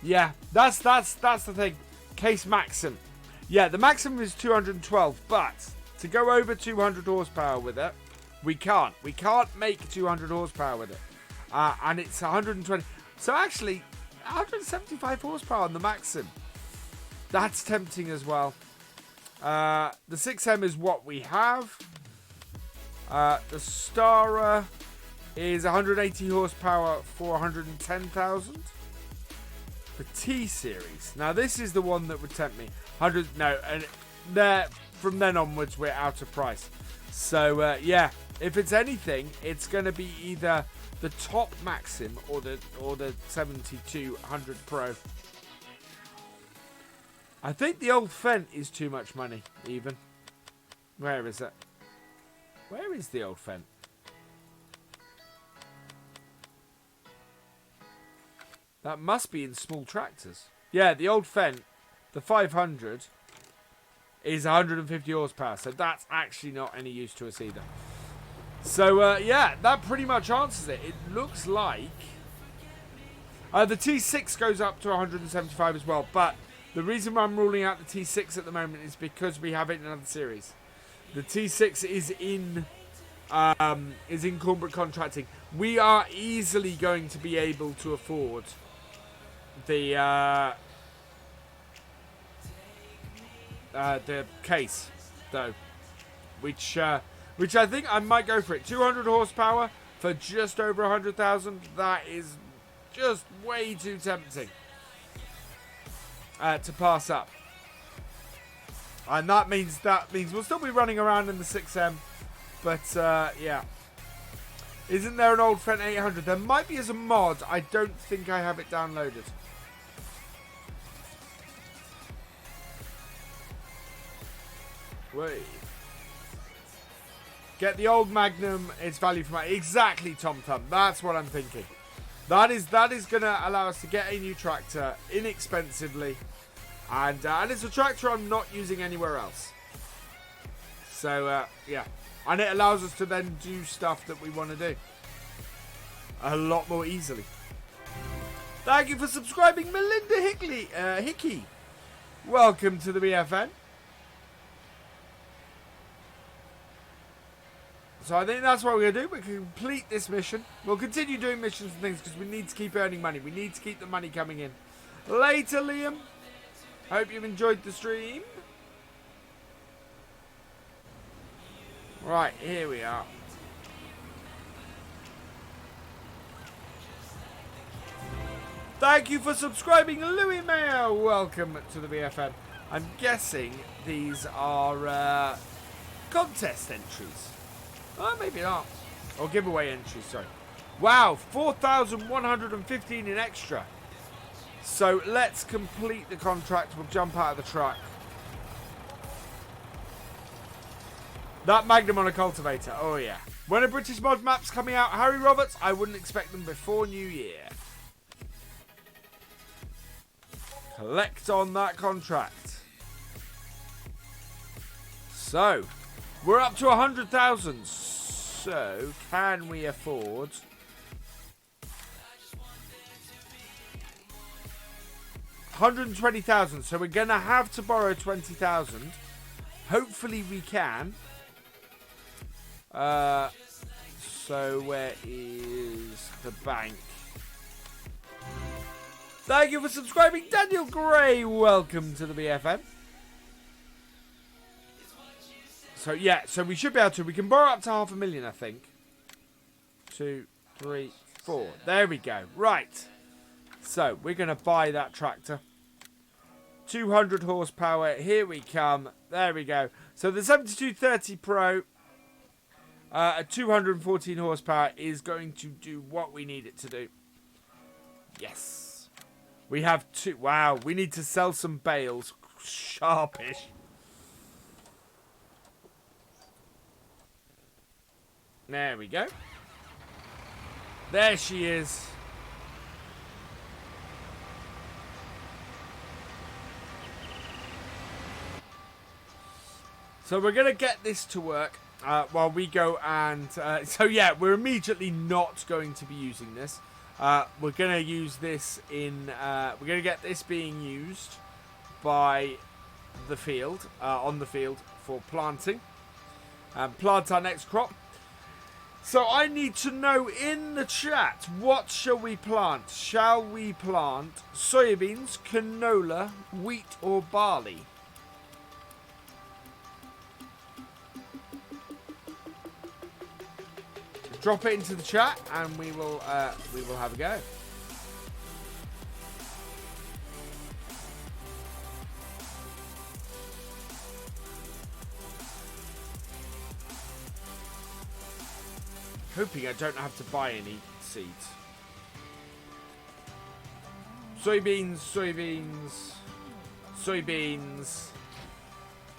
S1: yeah, that's the thing. Case Maxim, yeah, the Maxim is 212, but to go over 200 horsepower with it, we can't make 200 horsepower with it, and it's 120. So actually, 175 horsepower on the Maxim. That's tempting as well. The 6M is what we have. The Stara is 180 horsepower for 110,000. The T series. Now this is the one that would tempt me. 100. No, and there from then onwards we're out of price. So yeah, if it's anything, it's going to be either the top Maxim or the 7200 Pro. I think the old Fendt is too much money. Even. Where is it? Where is the old Fendt? That must be in small tractors. Yeah, the old Fendt, the 500, is 150 horsepower. So that's actually not any use to us either. So, yeah, that pretty much answers it. It looks like the T6 goes up to 175 as well. But The reason why I'm ruling out the T6 at the moment is because we have it in another series. The T6 is in corporate contracting. We are easily going to be able to afford the case, though, which I think I might go for it. 200 horsepower for just over 100,000. That is just way too tempting to pass up. And that means we'll still be running around in the 6M, but yeah. Isn't there an old Fendt 800? There might be as a mod. I don't think I have it downloaded. Wait. Get the old Magnum. It's value for money. Exactly, Tom Thumb. That's what I'm thinking. That is going to allow us to get a new tractor inexpensively. And it's a tractor I'm not using anywhere else. So, yeah. And it allows us to then do stuff that we want to do a lot more easily. Thank you for subscribing, Melinda Hickey. Welcome to the BFN. So I think that's what we're going to do. We're going to complete this mission. We'll continue doing missions and things because we need to keep earning money. We need to keep the money coming in. Later, Liam. Hope you've enjoyed the stream. Right, here we are. Thank you for subscribing, Louis Mayo. Welcome to the BFN. I'm guessing these are contest entries. Oh, maybe not. Or giveaway entries, sorry. Wow, 4,115 in extra. So let's complete the contract. We'll jump out of the truck. That Magnum on a cultivator. Oh, yeah. When are British mod maps coming out? Harry Roberts, I wouldn't expect them before New Year. Collect on that contract. So, we're up to 100,000. So, can we afford... 120,000. So, we're going to have to borrow 20,000. Hopefully, we can. So, where is the bank? Thank you for subscribing, Daniel Gray. Welcome to the BFM. So, yeah, so we should be able to. We can borrow up to 500,000, I think. 2, 3, 4. There we go. Right. So, we're going to buy that tractor. 200 horsepower. Here we come. There we go. So, the 7230 Pro at 214 horsepower is going to do what we need it to do. Yes. We have two. Wow, we need to sell some bales. Sharpish. There we go. There she is. So we're going to get this to work while we go and... so yeah, we're immediately not going to be using this. We're going to use this in... we're going to get this being used by the field, on the field for planting. Plant our next crop. So I need to know in the chat, what shall we plant? Shall we plant soybeans, canola, wheat or barley? Drop it into the chat and we will have a go. Hoping I don't have to buy any seeds. Soybeans, soybeans, soybeans,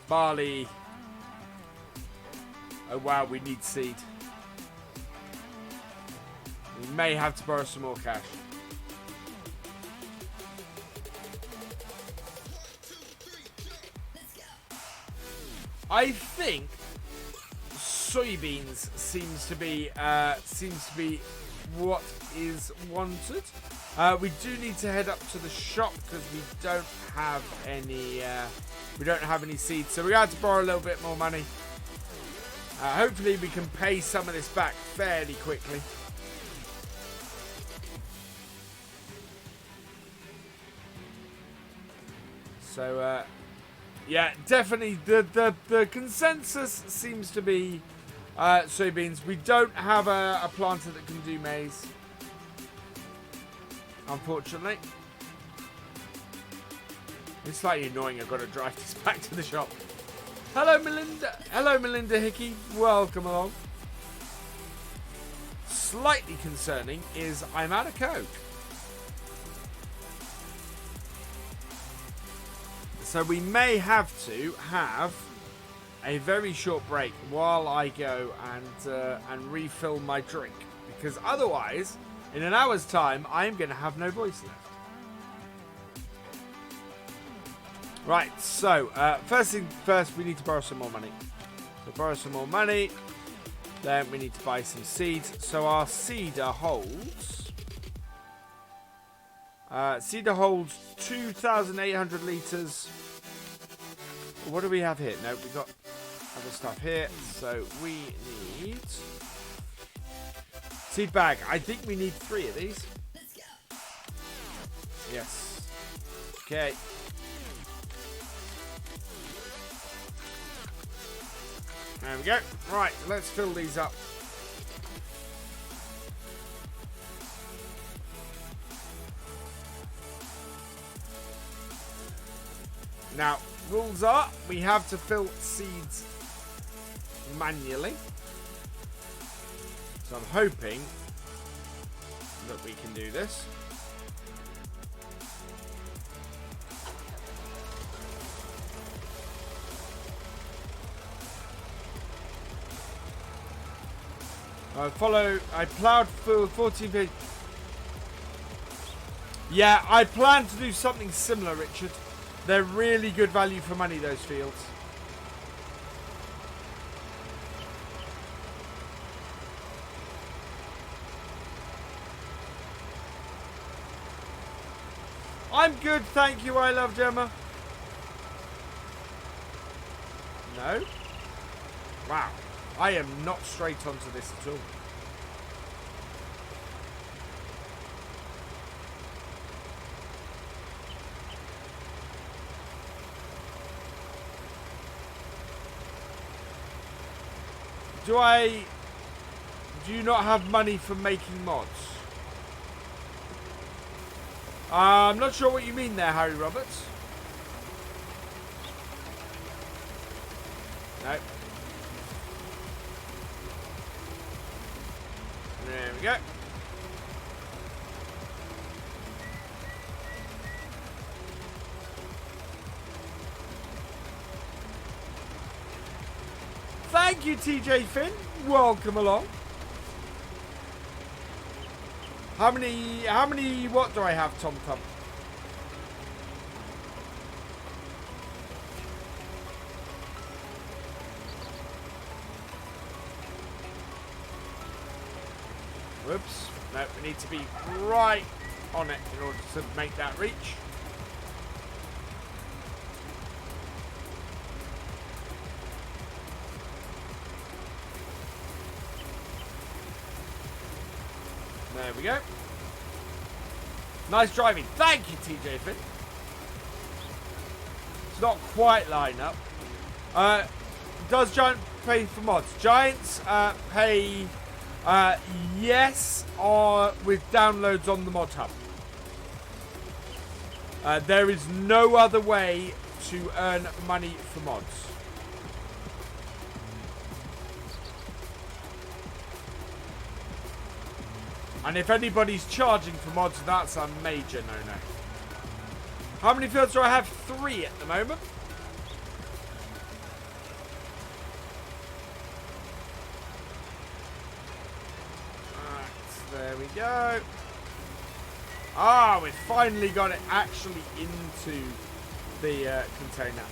S1: barley. Oh wow, we need seed. We may have to borrow some more cash. I think soybeans seems to be what is wanted. We do need to head up to the shop because we don't have any. We don't have any seeds, so we have to borrow a little bit more money. Hopefully, we can pay some of this back fairly quickly. So, yeah, definitely the consensus seems to be soybeans. We don't have a planter that can do maize, unfortunately. It's slightly annoying. I've got to drive this back to the shop. Hello, Melinda. Hello, Melinda Hickey. Welcome along. Slightly concerning is I'm out of Coke. So we may have to have a very short break while I go and refill my drink. Because otherwise, in an hour's time, I'm going to have no voice left. Right, so first thing first, we need to borrow some more money. So borrow some more money. Then we need to buy some seeds. So our seeder holds 2,800 litres. What do we have here? No, we've got other stuff here. So we need seed bag. I think we need 3 of these. Let's go. Yes. Okay. There we go. Right, let's fill these up. Now, rules are we have to fill seeds manually. So I'm hoping that we can do this. I plowed for 14 feet. Yeah, I plan to do something similar, Richard. They're really good value for money, those fields. I'm good, thank you, I love Gemma. No? Wow. I am not straight onto this at all. Do you not have money for making mods? I'm not sure what you mean there, Harry Roberts. No. There we go. Thank you, TJ Finn. Welcome along. How many what do I have, Tom Tom? Whoops. No, we need to be right on it in order to make that reach. There we go. Nice driving. Thank you, TJ Finn. It's not quite line up. Does Giant pay for mods? Giants pay... yes, or with downloads on the mod hub. There is no other way to earn money for mods. And if anybody's charging for mods, that's a major no-no. How many fields do I have? 3 at the moment. There we go. Ah, we finally got it actually into the container.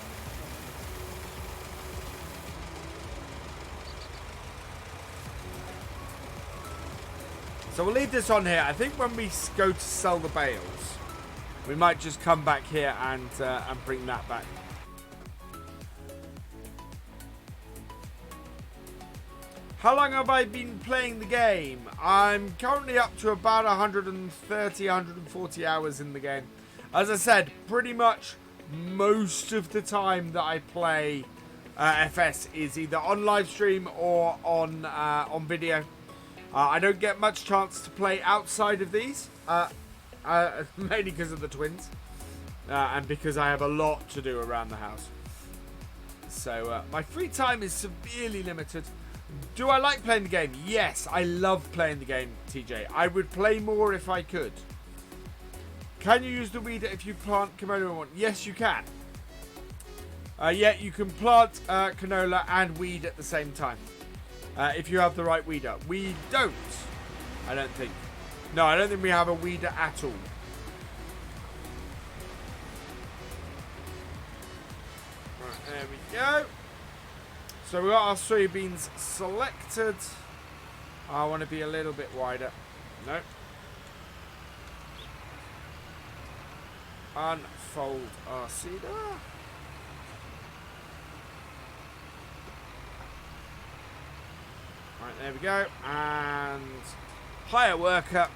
S1: So we'll leave this on here. I think when we go to sell the bales, we might just come back here and bring that back. How long have I been playing the game? I'm currently up to about 130, 140 hours in the game. As I said, pretty much most of the time that I play FS is either on live stream or on video. I don't get much chance to play outside of these, mainly because of the twins, and because I have a lot to do around the house. So my free time is severely limited. Do I like playing the game? Yes, I love playing the game, TJ. I would play more if I could. Can you use the weeder if you plant canola in one? Yes, you can. Yeah, you can plant canola and weed at the same time. If you have the right weeder. We don't. I don't think. No, I don't think we have a weeder at all. Right, there we go. So we got our soybeans selected. I want to be a little bit wider. No. Unfold our seeder. Right, there we go. And hire worker.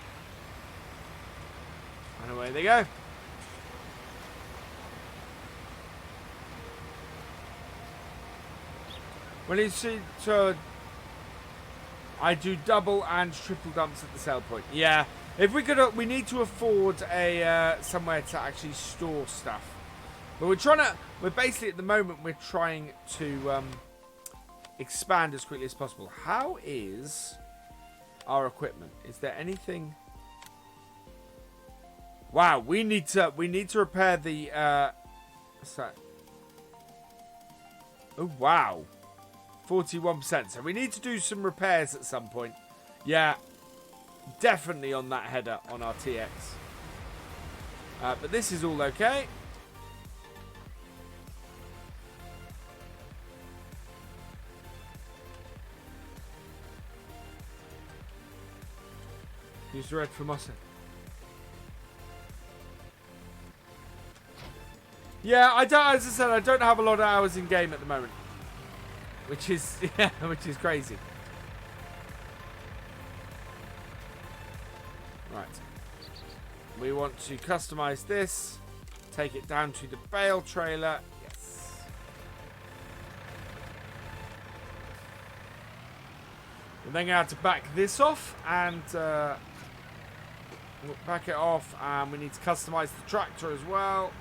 S1: And away they go. When you see, so I do double and triple dumps at the sell point. Yeah, if we could, we need to afford a somewhere to actually store stuff. But we're basically at the moment we're trying to expand as quickly as possible. How is our equipment? Is there anything? Wow, we need to repair the. What's that? Oh wow. 41%. So we need to do some repairs at some point. Yeah, definitely on that header on our TX. But this is all okay. Use red for Mossa. Yeah, I don't. As I said, I don't have a lot of hours in game at the moment. Which is, yeah, which is crazy. Right. We want to customize this. Take it down to the bale trailer. Yes. We're then going to have to back this off and we'll back it off. And we need to customize the tractor as well.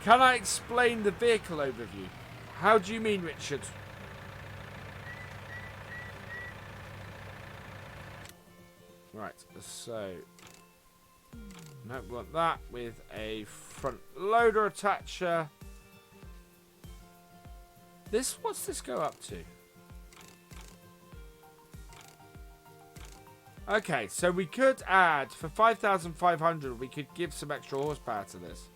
S1: Can I explain the vehicle overview? How do you mean, Richard? Right, so no, we want that with a front loader attacher. What's this go up to? Okay, so we could add for 5,500. We could give some extra horsepower to this.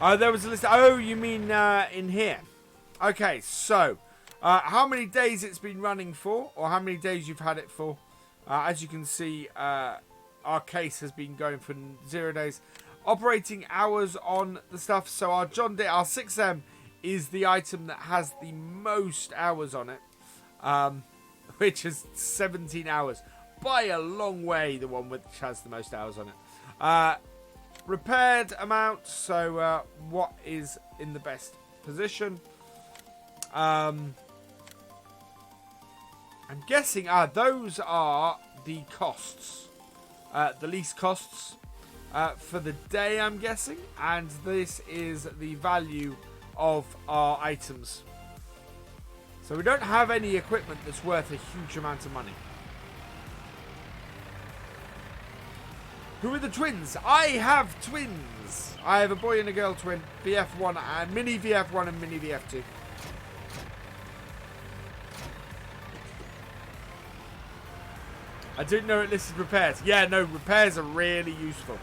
S1: Oh, there was a list. Oh, you mean in here? Okay, so how many days it's been running for, or how many days you've had it for? As you can see, our case has been going for 0 days. Operating hours on the stuff. So our John Deere, our 6M, is the item that has the most hours on it, which is 17 hours. By a long way, the one which has the most hours on it. Repaired amount, so what is in the best position. I'm guessing those are the costs, the lease costs for the day, I'm guessing, and this is the value of our items. So we don't have any equipment that's worth a huge amount of money. Who are the twins? I have twins. I have a boy and a girl twin. VF1 and mini VF1 and mini VF2. I didn't know it listed repairs. Yeah, no, repairs are really useful.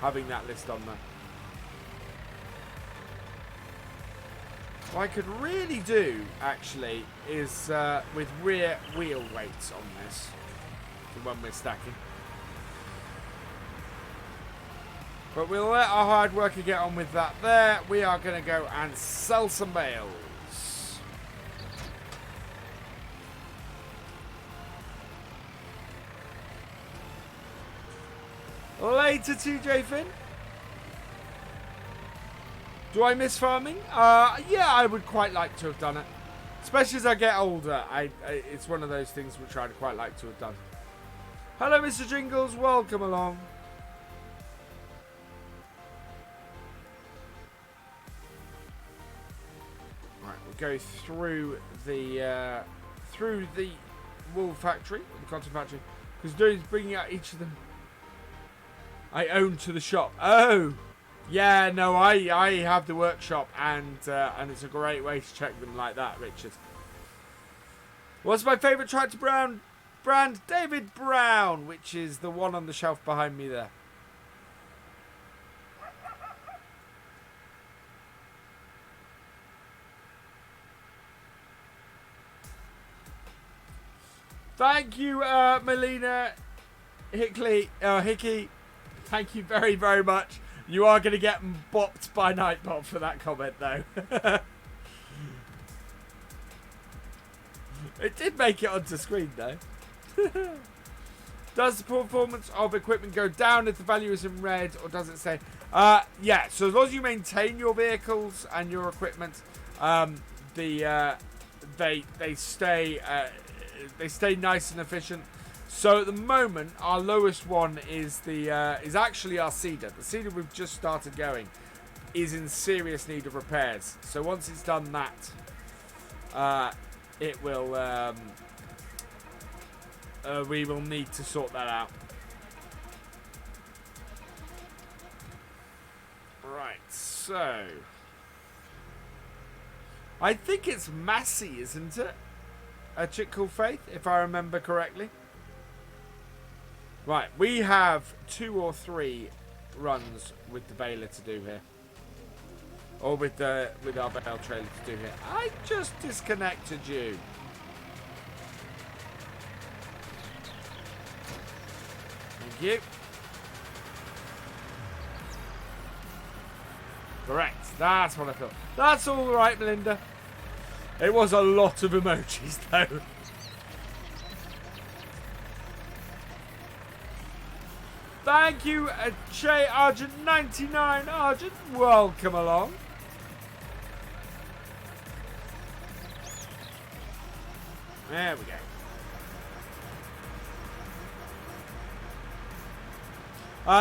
S1: Having that list on there. What I could really do, actually, is with rear wheel weights on this. The one we're stacking. But we'll let our hard worker get on with that there. We are going to go and sell some bales. Later, TJ Finn. Do I miss farming? Yeah, I would quite like to have done it. Especially as I get older. It's one of those things which I'd quite like to have done. Hello, Mr. Jingles. Welcome along. Right, we'll go through the wool factory, the cotton factory, because doing is bringing out each of them I own to the shop. Oh, yeah, no, I have the workshop, and it's a great way to check them like that, Richard. What's my favourite tractor brand? David Brown, which is the one on the shelf behind me there. Thank you, Melina Hickey. Thank you very, very much. You are going to get bopped by Nightbot for that comment, though. It did make it onto screen, though. Does the performance of equipment go down if the value is in red, or does it say? Yeah, so as long as you maintain your vehicles and your equipment, they stay nice and efficient. So at the moment, our lowest one is is actually our cedar. The cedar we've just started going is in serious need of repairs. So once it's done that, it will. We will need to sort that out. Right. So I think it's Massey, isn't it? A chick called Faith, if I remember correctly. Right, we have 2 or 3 runs with the baler to do here. Or with our bale trailer to do here. I just disconnected you. Thank you. Correct, that's what I thought. That's all right, Melinda. It was a lot of emojis, though. Thank you, Che Argent 99 Argent. Welcome along. There we go.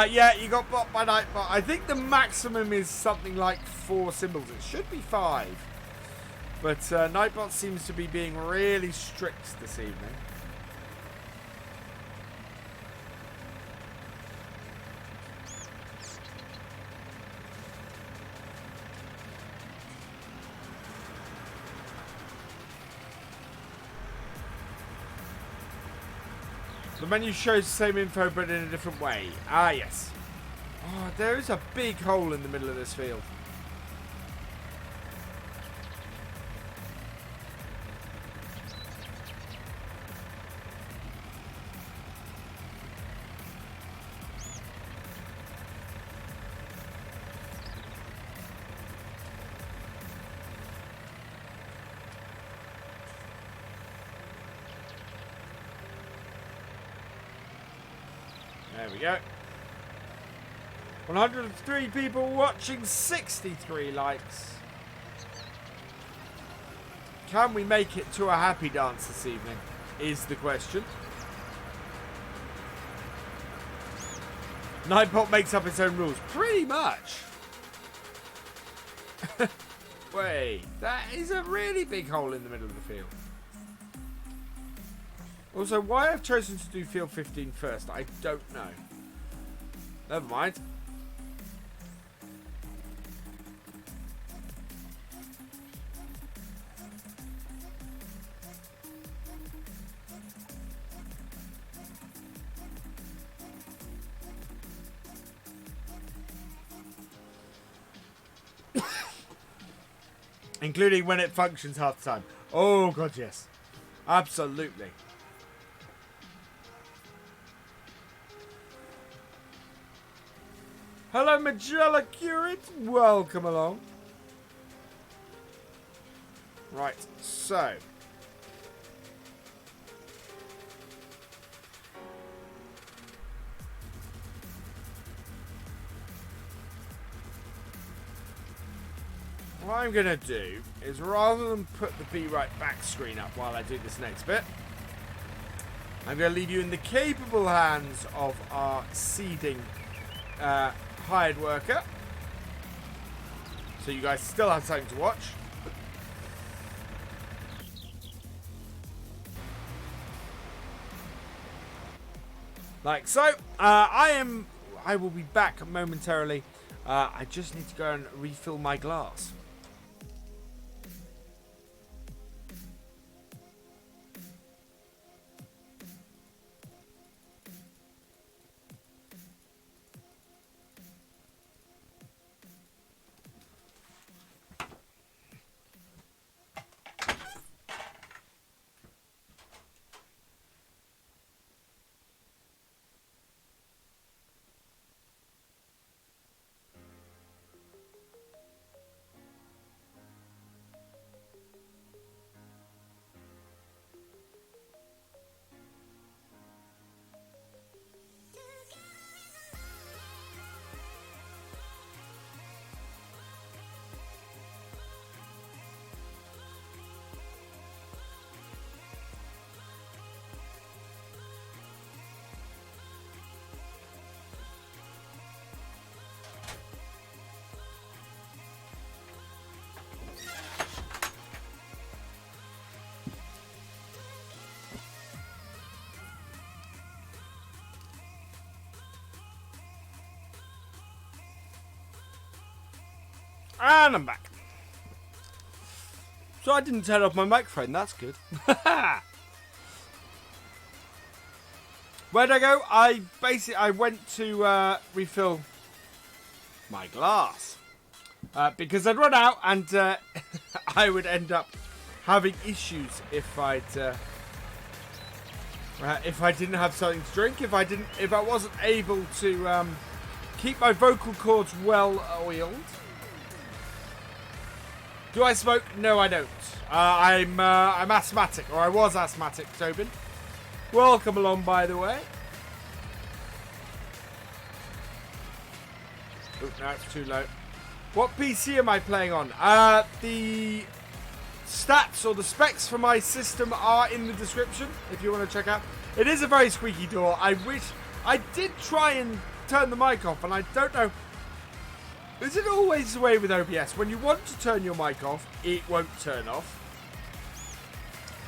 S1: Yeah, you got bot by Nightbot. I think the maximum is something like 4 symbols. It should be 5. But Nightbot seems to be being really strict this evening. The menu shows the same info but in a different way. Ah, yes. Oh, there is a big hole in the middle of this field. There we go. 103 people watching, 63 likes. Can we make it to a happy dance this evening? Is the question. Nightbot makes up its own rules. Pretty much. Wait, that is a really big hole in the middle of the field. Also, why I've chosen to do field 15 first, I don't know. Never mind. Including when it functions half the time. Oh, God, yes. Absolutely. Hello, Magella Curate. Welcome along. Right, so. What I'm going to do is, rather than put the Be Right Back screen up while I do this next bit, I'm going to leave you in the capable hands of our seeding hired worker. So you guys still have something to watch. Like so. I will be back momentarily. I just need to go and refill my glass. And I'm back. So I didn't turn off my microphone, that's good. Where'd I go? I went to refill my glass. Because I'd run out and I would end up having issues if I didn't have something to drink, if I wasn't able to keep my vocal cords well oiled. Do I smoke? No, I don't. I'm asthmatic, or I was asthmatic, Tobin. Welcome along, by the way. Oh, no, it's too low. What PC am I playing on? The stats or the specs for my system are in the description, if you want to check out. It is a very squeaky door. I did try and turn the mic off, and I don't know. Is it always the way with OBS? When you want to turn your mic off, it won't turn off.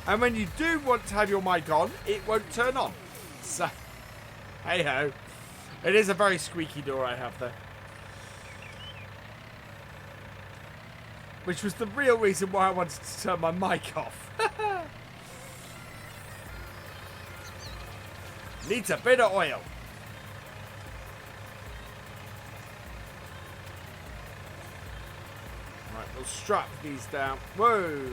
S1: And when you do want to have your mic on, it won't turn on. So, hey ho. It is a very squeaky door I have there. Which was the real reason why I wanted to turn my mic off. Needs a bit of oil. Right, we'll strap these down. Whoa.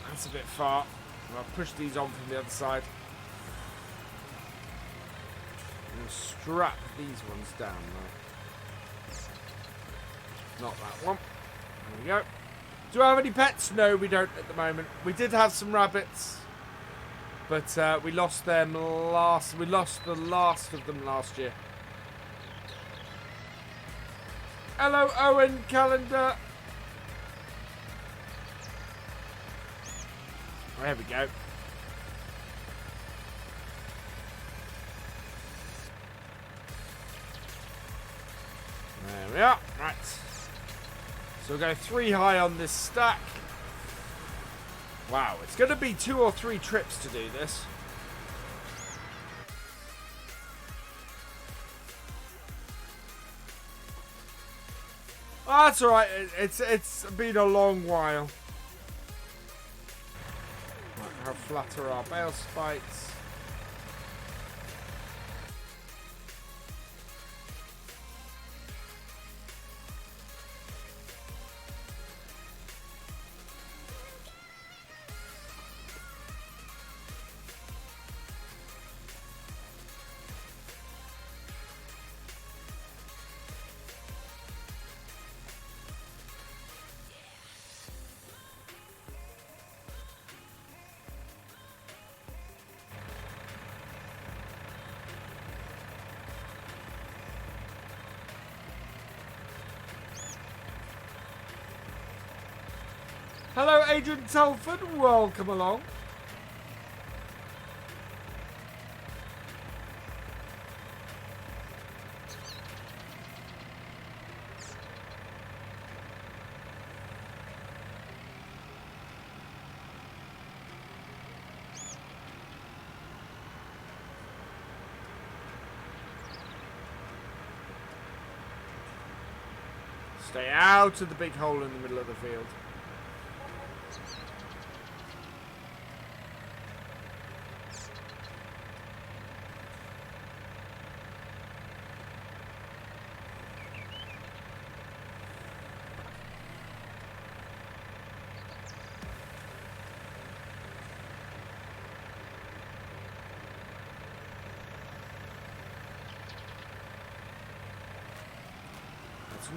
S1: That's a bit far. I'll push these on from the other side. And strap these ones down now. Not that one. There we go. Do I have any pets? No, we don't at the moment. We did have some rabbits, but we lost them last. We lost the last of them last year. Hello, Owen Calendar. There we go. There we are. Right. So we'll go 3 high on this stack. Wow, it's going to be 2 or 3 trips to do this. Oh, that's alright. It's been a long while. Right, how flat are our bale spikes? Hello, Adrian Telford. Welcome along. Stay out of the big hole in the middle of the field.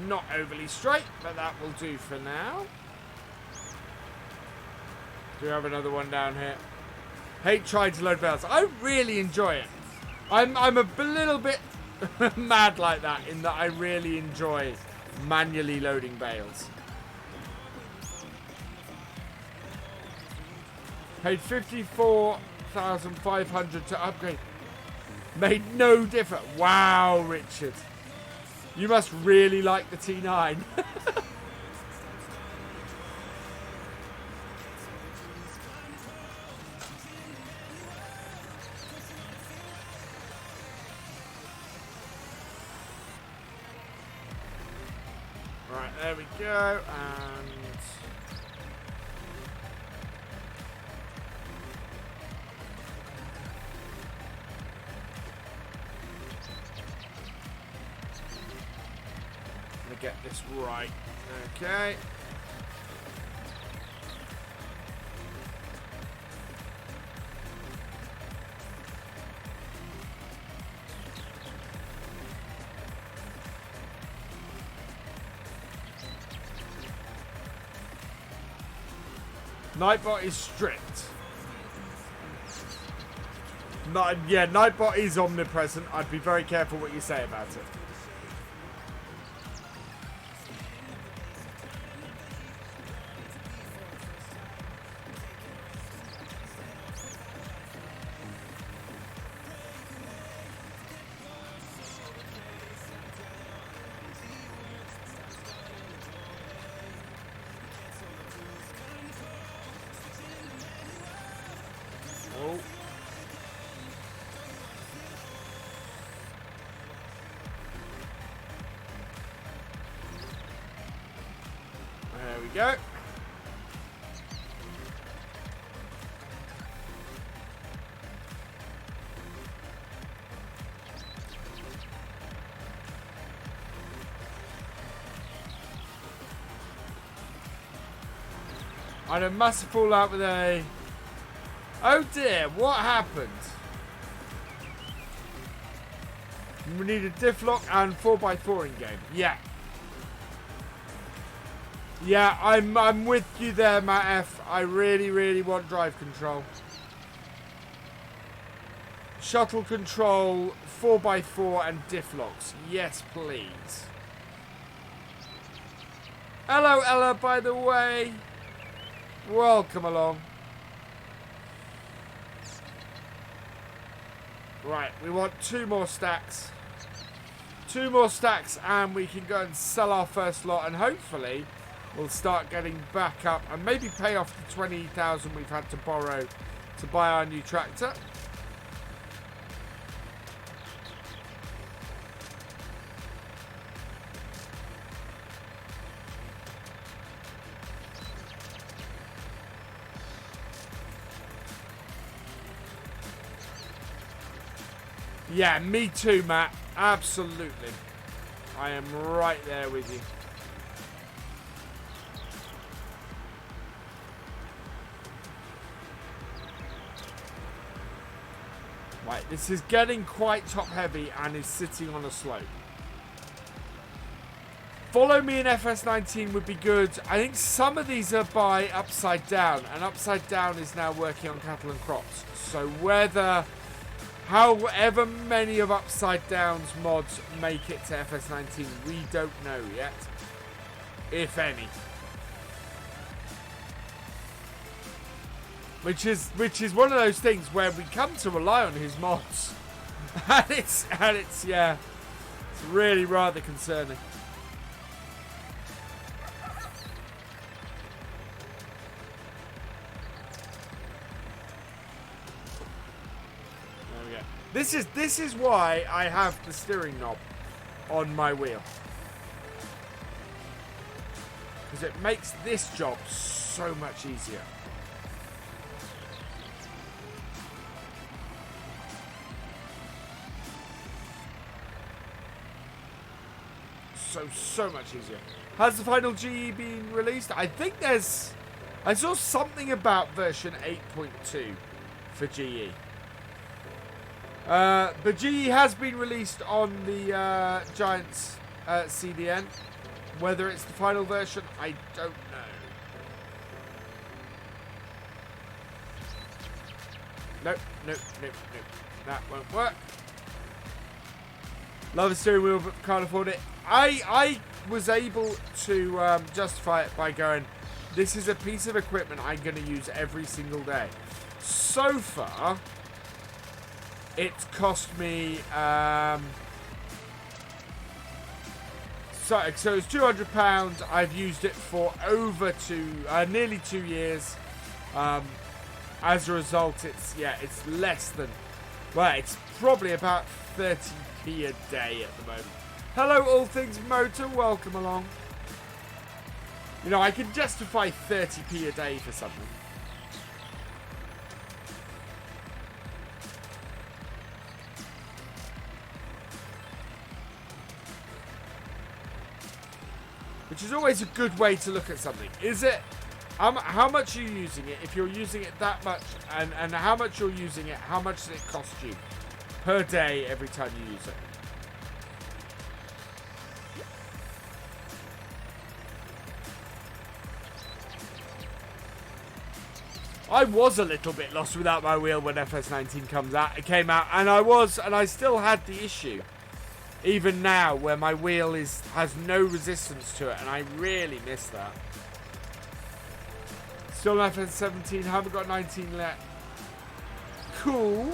S1: Not overly straight, but that will do for now. Do we have another one down here? Hate trying to load bales. I really enjoy it. I'm a little bit mad like that in that I really enjoy manually loading bales. Paid 54,500 to upgrade. Made no difference. Wow, Richard. You must really like the T9. Right, there we go, and get this right. Okay. Nightbot is strict. Yeah, Nightbot is omnipresent. I'd be very careful what you say about it. Go. I had a massive fallout with a... Oh dear, what happened? We need a diff lock and 4x4 in game. Yeah. Yeah, I'm with you there, Matt F. I really, really want drive control. Shuttle control, 4x4 and diff locks. Yes, please. Hello, Ella, by the way. Welcome along. Right, we want 2 more stacks. 2 more stacks and we can go and sell our first lot and hopefully we'll start getting back up and maybe pay off the 20,000 we've had to borrow to buy our new tractor. Yeah, me too, Matt. Absolutely. I am right there with you. Right, this is getting quite top heavy and is sitting on a slope. Follow me in FS19 would be good. I think some of these are by Upside Down, and Upside Down is now working on cattle and crops. So however many of Upside Down's mods make it to FS19, we don't know yet. If any. Which is one of those things where we come to rely on his mods. and it's yeah. It's really rather concerning. There we go. This is why I have the steering knob on my wheel. Because it makes this job so much easier. So much easier. Has the final GE been released? I think I saw something about version 8.2 for GE. But GE has been released on the Giants CDN. Whether it's the final version, I don't know. Nope. That won't work. Love a steering wheel, but can't afford it. I was able to justify it by going, this is a piece of equipment I'm going to use every single day. So far, it's cost me... So it's £200. I've used it for over nearly 2 years. As a result, it's less than... Well, it's probably about 30p a day at the moment. Hello, All Things Motor. Welcome along. You know, I can justify 30p a day for something. Which is always a good way to look at something. Is it... How much are you using it? If you're using it that much, and how much you're using it, how much does it cost you per day every time you use it? I was a little bit lost without my wheel when FS19 came out, and I still had the issue. Even now, where my wheel has no resistance to it, and I really miss that. Still FS17, haven't got 19 left. Cool.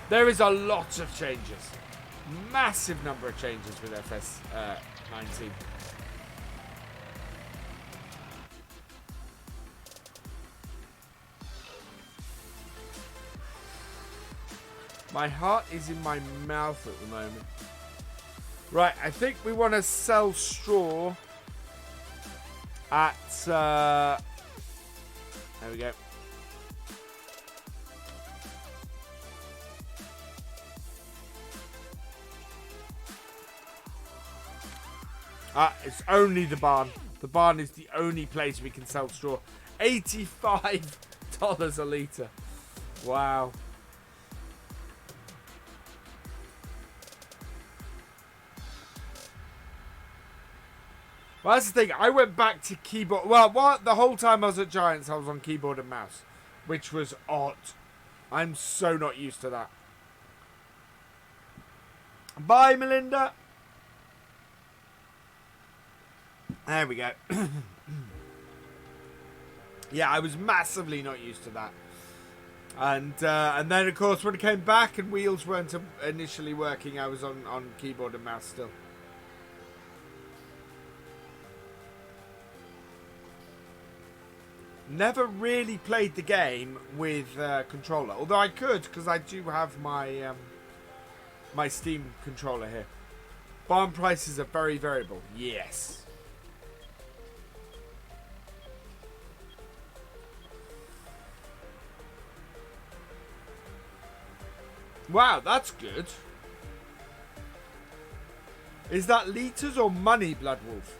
S1: There is a lot of changes. Massive number of changes with FS19. My heart is in my mouth at the moment. Right, I think we want to sell straw at... there we go. It's only the barn. The barn is the only place we can sell straw. $85 a litre. Wow. Well, that's the thing. I went back to keyboard. Well, the whole time I was at Giants, I was on keyboard and mouse, which was odd. I'm so not used to that. Bye, Melinda. There we go. Yeah, I was massively not used to that. And then, of course, when it came back and wheels weren't initially working, I was on keyboard and mouse still. Never really played the game with controller, although I could because I do have my my Steam controller here. Barn prices are very variable. Yes. Wow, that's good. Is that litres or money, Bloodwolf?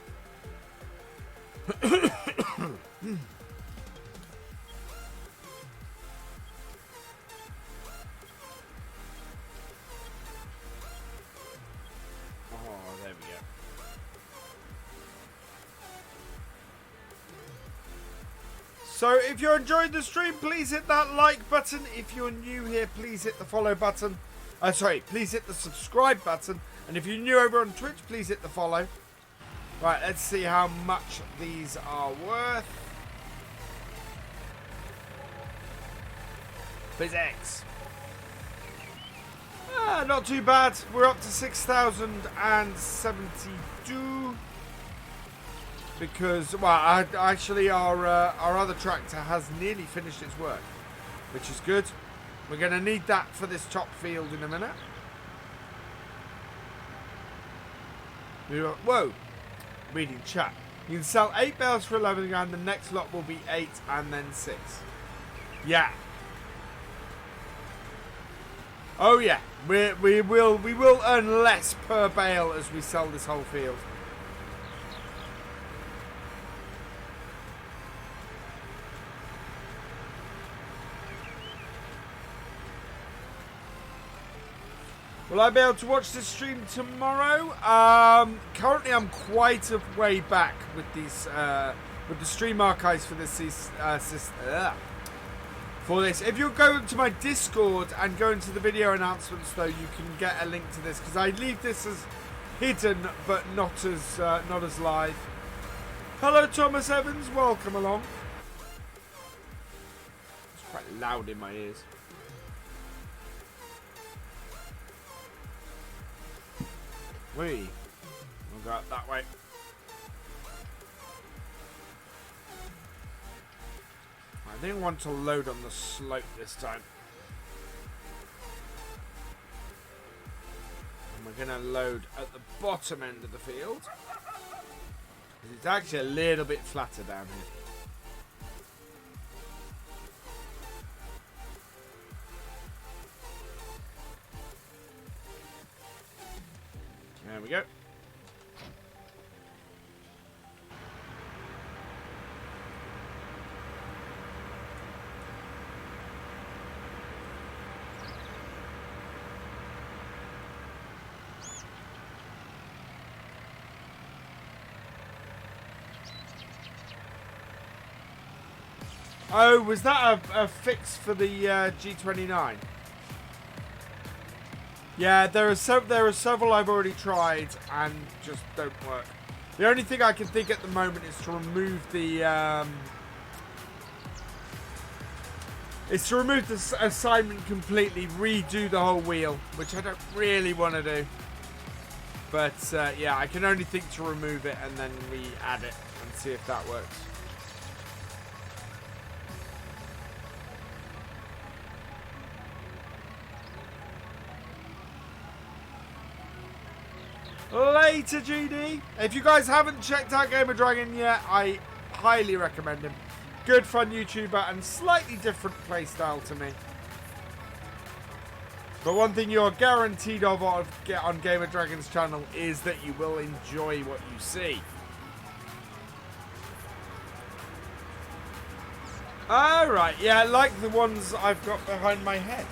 S1: So if you're enjoying the stream, please hit that like button. If you're new here, please hit the follow button. Please hit the subscribe button. And if you're new over on Twitch, please hit the follow. Right, let's see how much these are worth. Physics. Not too bad. We're up to 6,072. Because, well, actually our other tractor has nearly finished its work, which is good. We're going to need that for this top field in a minute. Whoa, reading chat. You can sell 8 bales for 11 grand. The next lot will be 8 and then 6. Yeah. Oh yeah, we will earn less per bale as we sell this whole field. Will I be able to watch this stream tomorrow? Currently, I'm quite a way back with these with the stream archives for this. For this, if you go to my Discord and go into the video announcements, though, you can get a link to this because I leave this as hidden, but not as live. Hello, Thomas Evans. Welcome along. It's quite loud in my ears. We'll go up that way. I didn't want to load on the slope this time. And we're going to load at the bottom end of the field. It's actually a little bit flatter down here. There we go. Oh, was that a fix for the G29? Yeah, there are several I've already tried and just don't work. The only thing I can think at the moment is to remove the assignment completely, redo the whole wheel, which I don't really want to do. But yeah, I can only think to remove it and then re-add it and see if that works. Later, GD. If you guys haven't checked out Gamer Dragon yet, I highly recommend him. Good fun YouTuber and slightly different playstyle to me. But one thing you're guaranteed of on Gamer Dragon's channel is that you will enjoy what you see. Alright, yeah, like the ones I've got behind my head.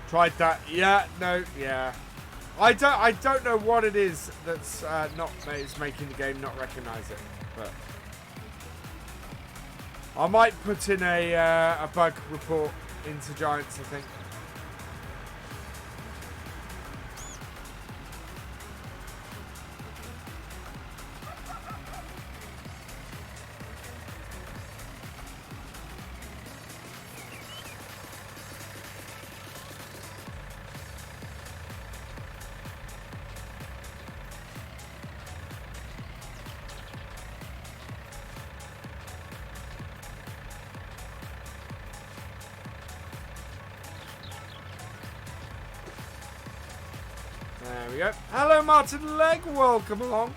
S1: Tried that. Yeah, no, yeah. I don't know what it is that's is making the game not recognize it, but I might put in a bug report into Giants, I think. There we go. Hello, Martin Legg. Welcome along.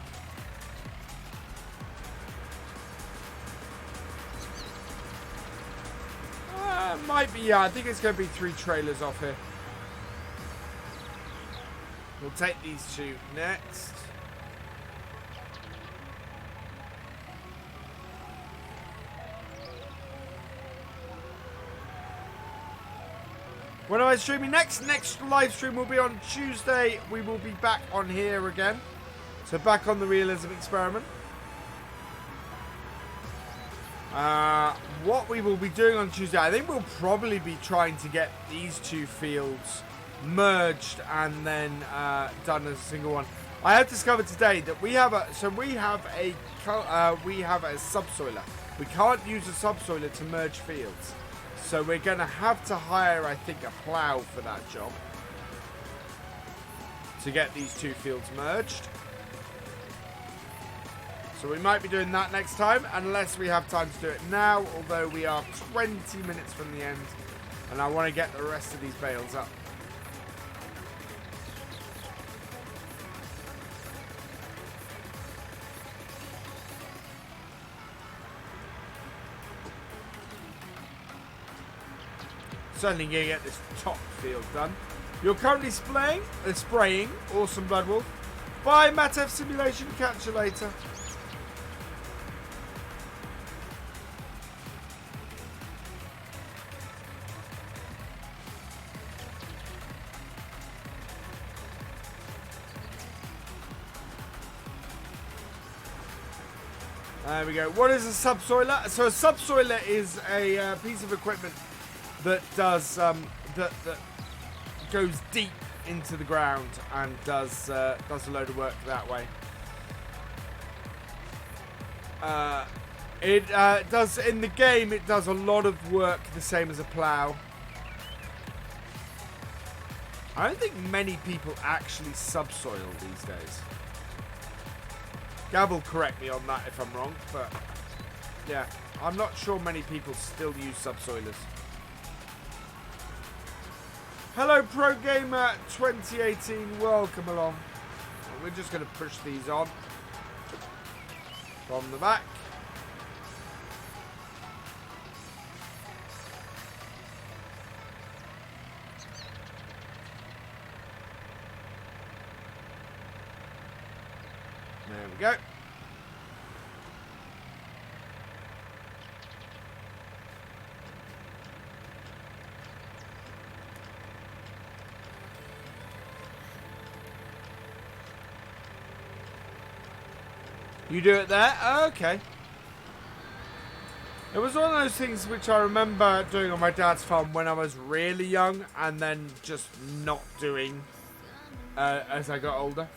S1: Might be, yeah. I think it's going to be 3 trailers off here. We'll take these 2 next. When am I streaming next? Next live stream will be on Tuesday. We will be back on here again. So back on the Realism Experiment. What we will be doing on Tuesday, I think we'll probably be trying to get these 2 fields merged and then done as a single one. I have discovered today that we have a subsoiler. We can't use a subsoiler to merge fields, so we're going to have to hire, I think, a plough for that job to get these two fields merged. So we might be doing that next time, unless we have time to do it now, although we are 20 minutes from the end, and I want to get the rest of these bales up. Certainly going to get this top field done. You're currently spraying Awesome Blood Wolf. Bye, Matef Simulation. Catch you later. There we go. What is a subsoiler? So a subsoiler is a piece of equipment that does that goes deep into the ground and does a load of work that way. It does in the game. It does a lot of work the same as a plough. I don't think many people actually subsoil these days. Gav will correct me on that if I'm wrong, but yeah, I'm not sure many people still use subsoilers. Hello, Pro Gamer 2018. Welcome along. We're just going to push these on from the back. There we go. You do it there? Okay. It was one of those things which I remember doing on my dad's farm when I was really young, and then just not doing as I got older.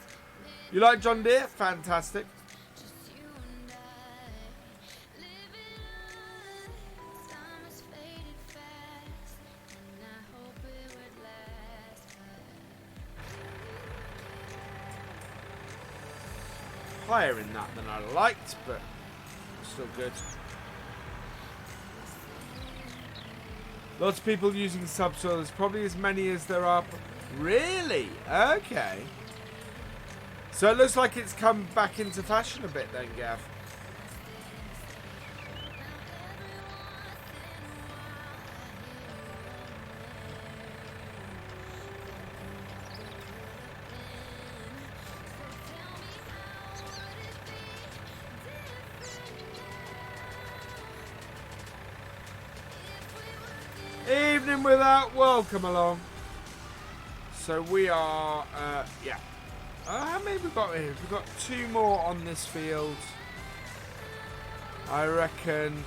S1: You like John Deere? Fantastic. Higher in that than I liked, but still good. Lots of people using subsoilers, probably as many as there are. Really? Okay. So it looks like it's come back into fashion a bit then, Gav. Evening without, welcome along. So we are, yeah. How many have we got here? We've got 2 more on this field. I reckon,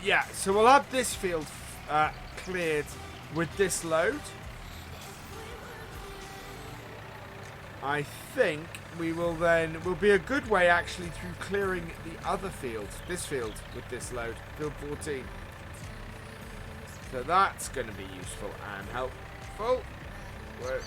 S1: yeah. So we'll have this field cleared with this load. I think we will then, will be a good way actually through clearing the other field, this field with this load, field 14. So that's going to be useful and helpful. Whoa.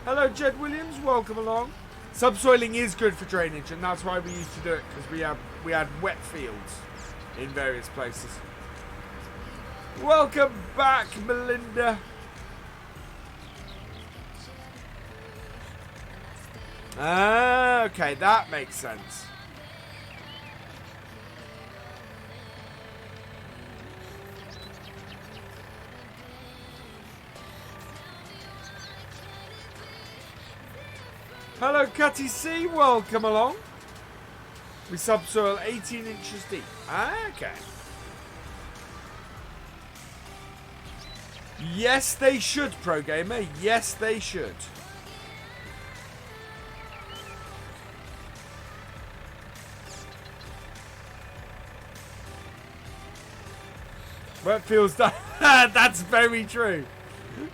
S1: Hello, Jed Williams. Welcome along. Subsoiling is good for drainage, and that's why we used to do it, because we had wet fields in various places. Welcome back, Melinda. Okay, that makes sense. Hello, Cutty C. Welcome along. We subsoil 18 inches deep. Okay. Yes, they should, Pro Gamer. Yes, they should. Wet fields don't. That's very true.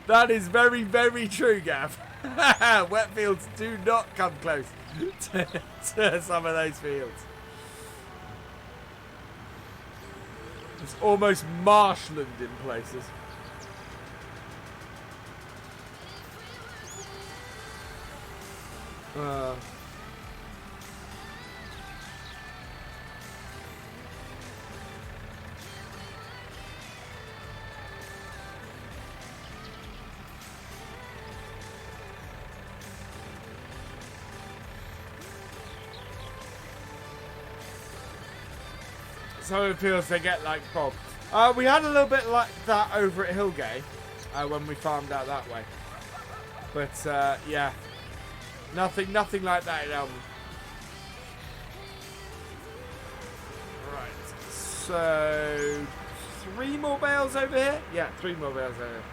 S1: That is very, very true, Gav. Wet fields do not come close to some of those fields. It's almost marshland in places. Some of the fields they get like Bob. We had a little bit like that over at Hillgate when we farmed out that way. But yeah, nothing like that in Elm. Right, so 3 more bales over here. Yeah, 3 more bales over here.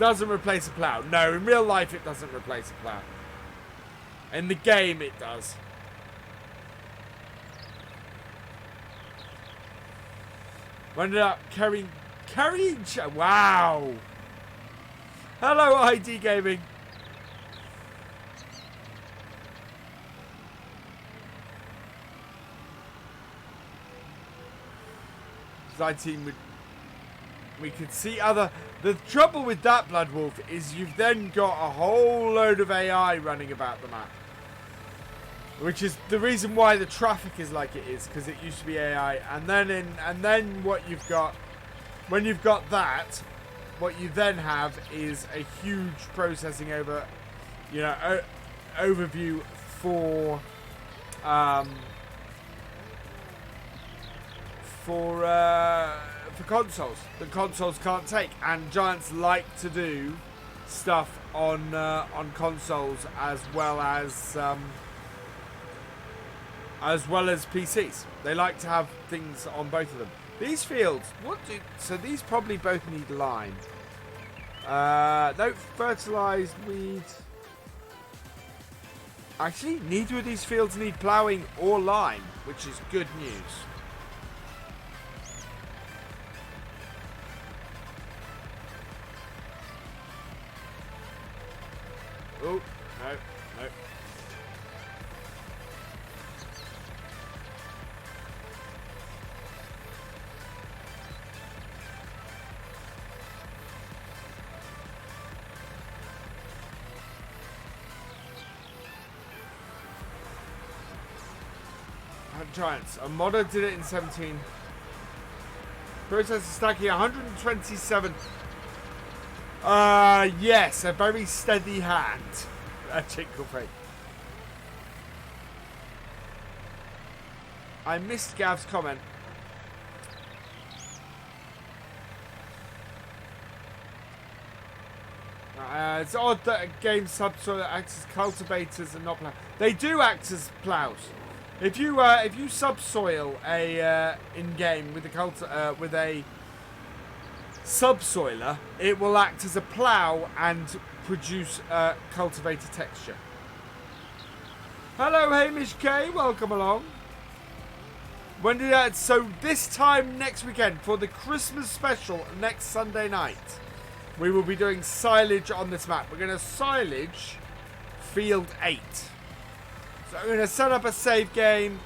S1: Doesn't replace a plow. No, in real life it doesn't replace a plow. In the game it does. Ended up carrying. Wow. Hello, ID Gaming. team would. We could see other. The trouble with that Blood Wolf is you've then got a whole load of AI running about the map. Which is the reason why the traffic is like it is, because it used to be AI, and then what you've got, when you've got that, what you then have is a huge processing over, you know, overview for consoles. The consoles can't take, and giants like to do stuff on consoles as well as PCs. They like to have things on both of them. These fields, so these probably both need lime. No, fertilized weed. Actually, neither of these fields need ploughing or lime, which is good news. Oh, no. Giants. A modder did it in 17. Process is stacking 127. Yes, a very steady hand. A Chinkle Fate. I missed Gav's comment. It's odd that a game subsoil acts as cultivators and not plows. They do act as plows. If you subsoil a in game with a subsoiler, it will act as a plow and produce cultivator texture. Hello, Hamish K. Welcome along. When did that? So this time next weekend for the Christmas special next Sunday night, we will be doing silage on this map. We're going to silage Field 8. So I'm going to set up a save game.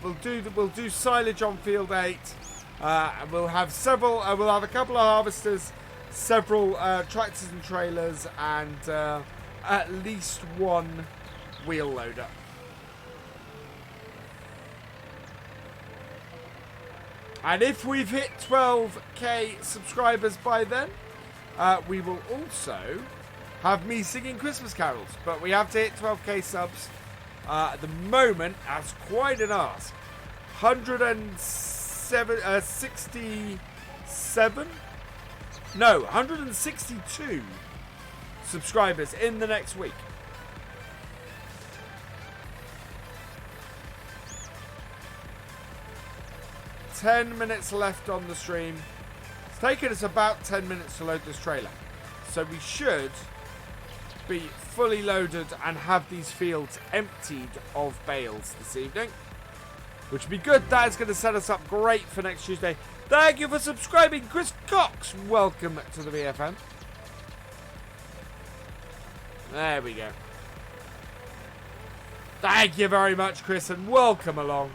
S1: We'll do silage on Field 8. And we'll have several. We'll have a couple of harvesters, several tractors and trailers, and at least one wheel loader. And if we've hit 12k subscribers by then, we will also have me singing Christmas carols. But we have to hit 12k subs. At the moment, that's quite an ask. 162 subscribers in the next week. Ten minutes left on the stream. It's taken us about 10 minutes to load this trailer. So we should be fully loaded and have these fields emptied of bales this evening. which would be good. That is going to set us up great for next Tuesday. Thank you for subscribing, Chris Cox. Welcome to the BFM. There we go. Thank you very much, Chris, and welcome along.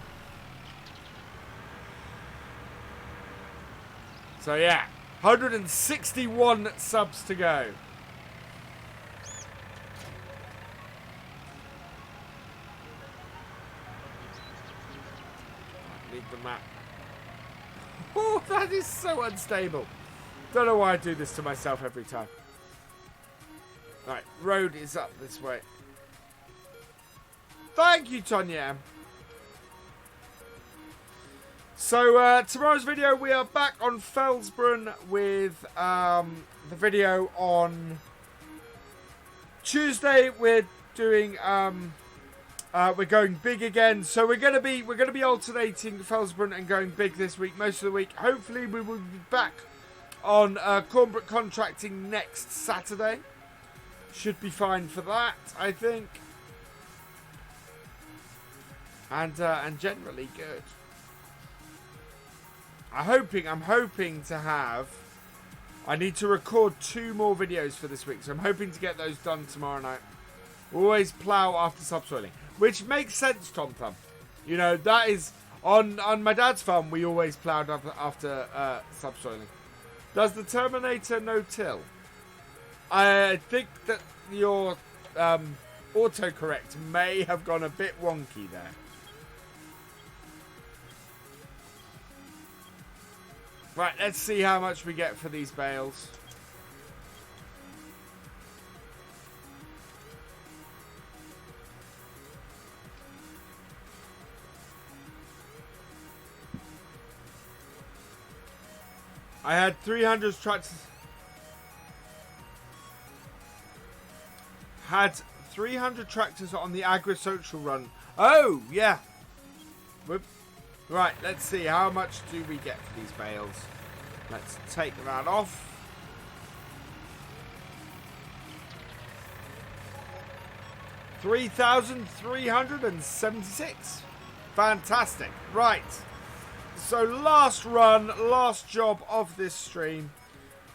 S1: So yeah, 161 subs to go. Need the map. Oh, that is so unstable. Don't know why I do this to myself every time. Right, road is up this way. Thank you, Tonya. So, tomorrow's video, we are back on Felsbrunn with the video on Tuesday. We're doing we're going big again. So we're gonna be alternating Felsbrunn and going big this week, most of the week. Hopefully, we will be back on corporate contracting next Saturday. Should be fine for that, I think. And generally good. I'm hoping to have. I need to record 2 more videos for this week, so I'm hoping to get those done tomorrow night. Always plough after subsoiling, which makes sense, Tom Thumb. You know, that is on my dad's farm. We always ploughed after subsoiling. Does the Terminator no-till? I think that your autocorrect may have gone a bit wonky there. Right, let's see how much we get for these bales. I had 300 tractors. Had 300 tractors on the agri-social run. Oh, yeah. Whoop. Right, let's see. How much do we get for these bales? Let's take that off. $3,376. Fantastic. Right. So last run, last job of this stream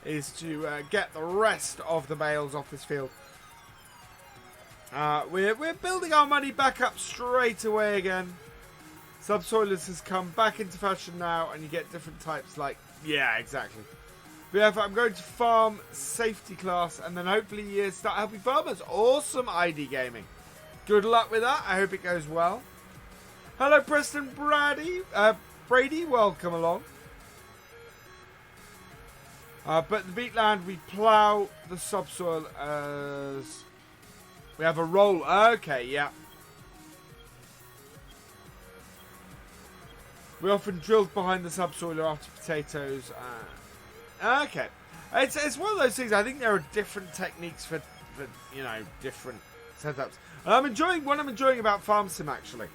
S1: is to get the rest of the bales off this field. We're building our money back up straight away again. Subsoilers has come back into fashion now, and you get different types like... Yeah, exactly. But yeah, I'm going to farm safety class, and then hopefully start helping farmers. Awesome ID Gaming. Good luck with that. I hope it goes well. Hello, Preston Brady. Brady, welcome along. But the beatland, we plough the subsoil as... We have a roll. Okay, yeah. We often drilled behind the subsoiler after potatoes. Okay. It's one of those things. I think there are different techniques for you know, different setups. And what I'm enjoying about Farm Sim, actually,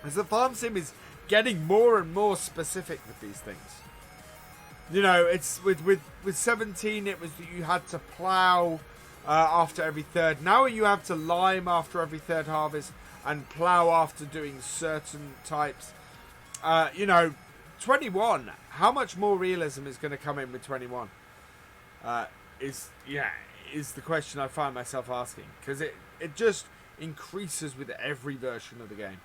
S1: is that Farm Sim is getting more and more specific with these things. You know, it's with 17, it was that you had to plough after every third. Now you have to lime after every third harvest and plough after doing certain types. You know, 21. How much more realism is going to come in with 21? Is the question I find myself asking, because it just increases with every version of the game.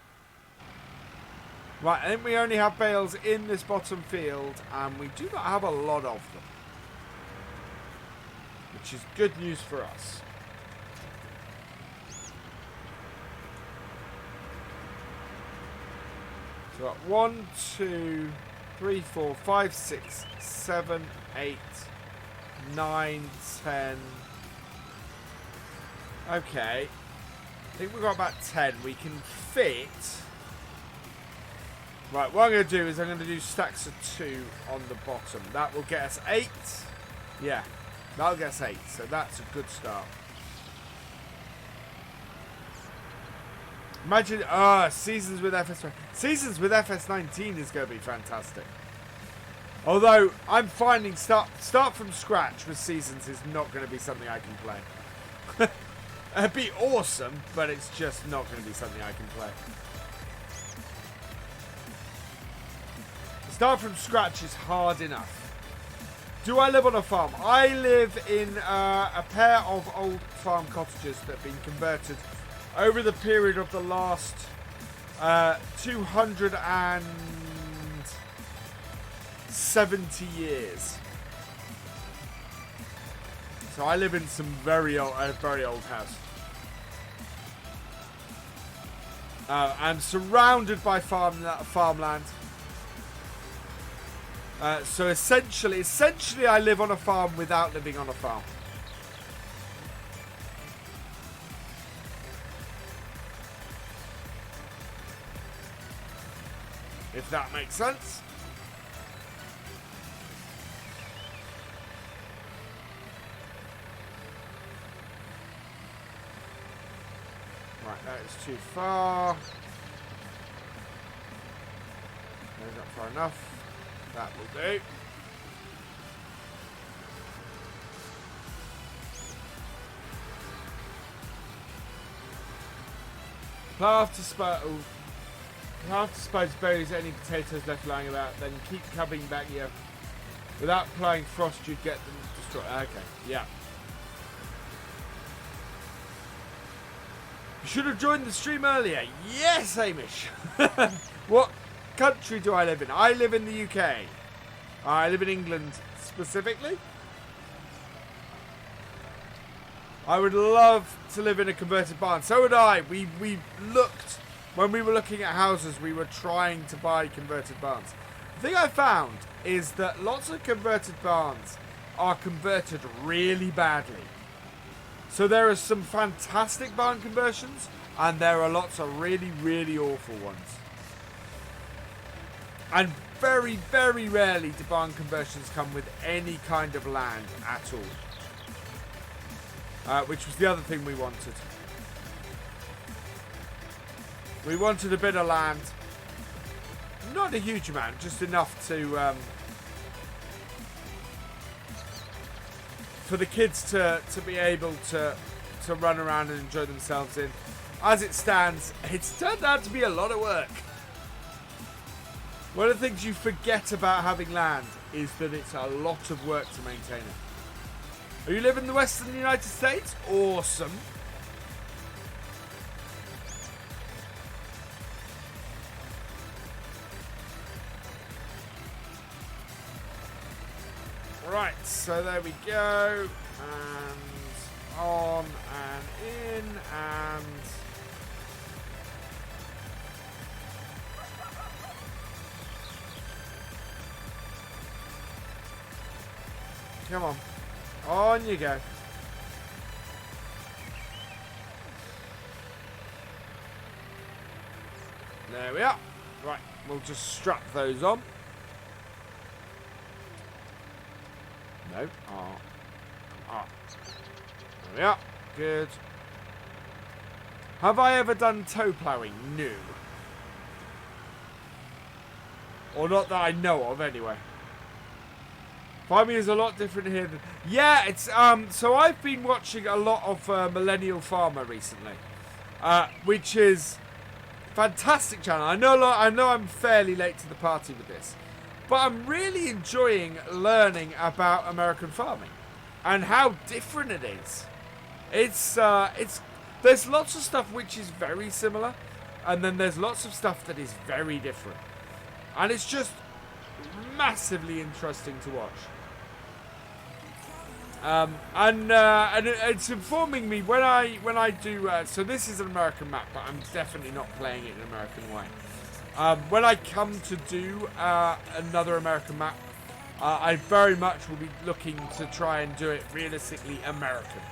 S1: Right, I think we only have bales in this bottom field, and we do not have a lot of them, which is good news for us. So 1, 2, 3, 4, 5, 6, 7, 8, 9, 10. Okay. I think we've got about 10. We can fit. Right, what I'm going to do is I'm going to do stacks of 2 on the bottom. That will get us 8. Yeah, that'll get us 8. So that's a good start. Imagine, seasons with FS19. Seasons with FS19 is going to be fantastic. Although, I'm finding start from scratch with seasons is not going to be something I can play. It'd be awesome, but it's just not going to be something I can play. Start from scratch is hard enough. Do I live on a farm? I live in a pair of old farm cottages that have been converted over the period of the last 270 years. So I live in some very old house. I'm surrounded by farmland. So essentially, I live on a farm without living on a farm. If that makes sense. Right, that is too far. That's not far enough. That will do. Plough to dispose berries, any potatoes left lying about, then keep coming back here. Without applying frost, you'd get them destroyed. Okay, yeah. You should have joined the stream earlier. Yes, Hamish. What country do I live in? I live in the UK. I live in England specifically. I would love to live in a converted barn. So would I. We looked, when we were looking at houses, we were trying to buy converted barns. The thing I found is that lots of converted barns are converted really badly. So there are some fantastic barn conversions, and there are lots of really, really awful ones. And very, very rarely do barn conversions come with any kind of land at all. Which was the other thing we wanted. We wanted a bit of land. Not a huge amount, just enough to... for the kids to be able to run around and enjoy themselves in. As it stands, it's turned out to be a lot of work. One of the things you forget about having land is that it's a lot of work to maintain it. You live in the western United States? Awesome. Right, so there we go. And on and in and... Come on. On you go. There we are. Right, we'll just strap those on. No. Oh. There we are. Good. Have I ever done toe ploughing? No. Or not that I know of, anyway. Farming is a lot different here than... Yeah, it's... So I've been watching a lot of Millennial Farmer recently. Which is... fantastic channel. I know I'm fairly late to the party with this. But I'm really enjoying learning about American farming. And how different it is. It's... There's lots of stuff which is very similar. And then there's lots of stuff that is very different. And it's just... massively interesting to watch. And it's informing me when I do so this is an American map, but I'm definitely not playing it in an American way. When I come to do another American map, I very much will be looking to try and do it realistically American.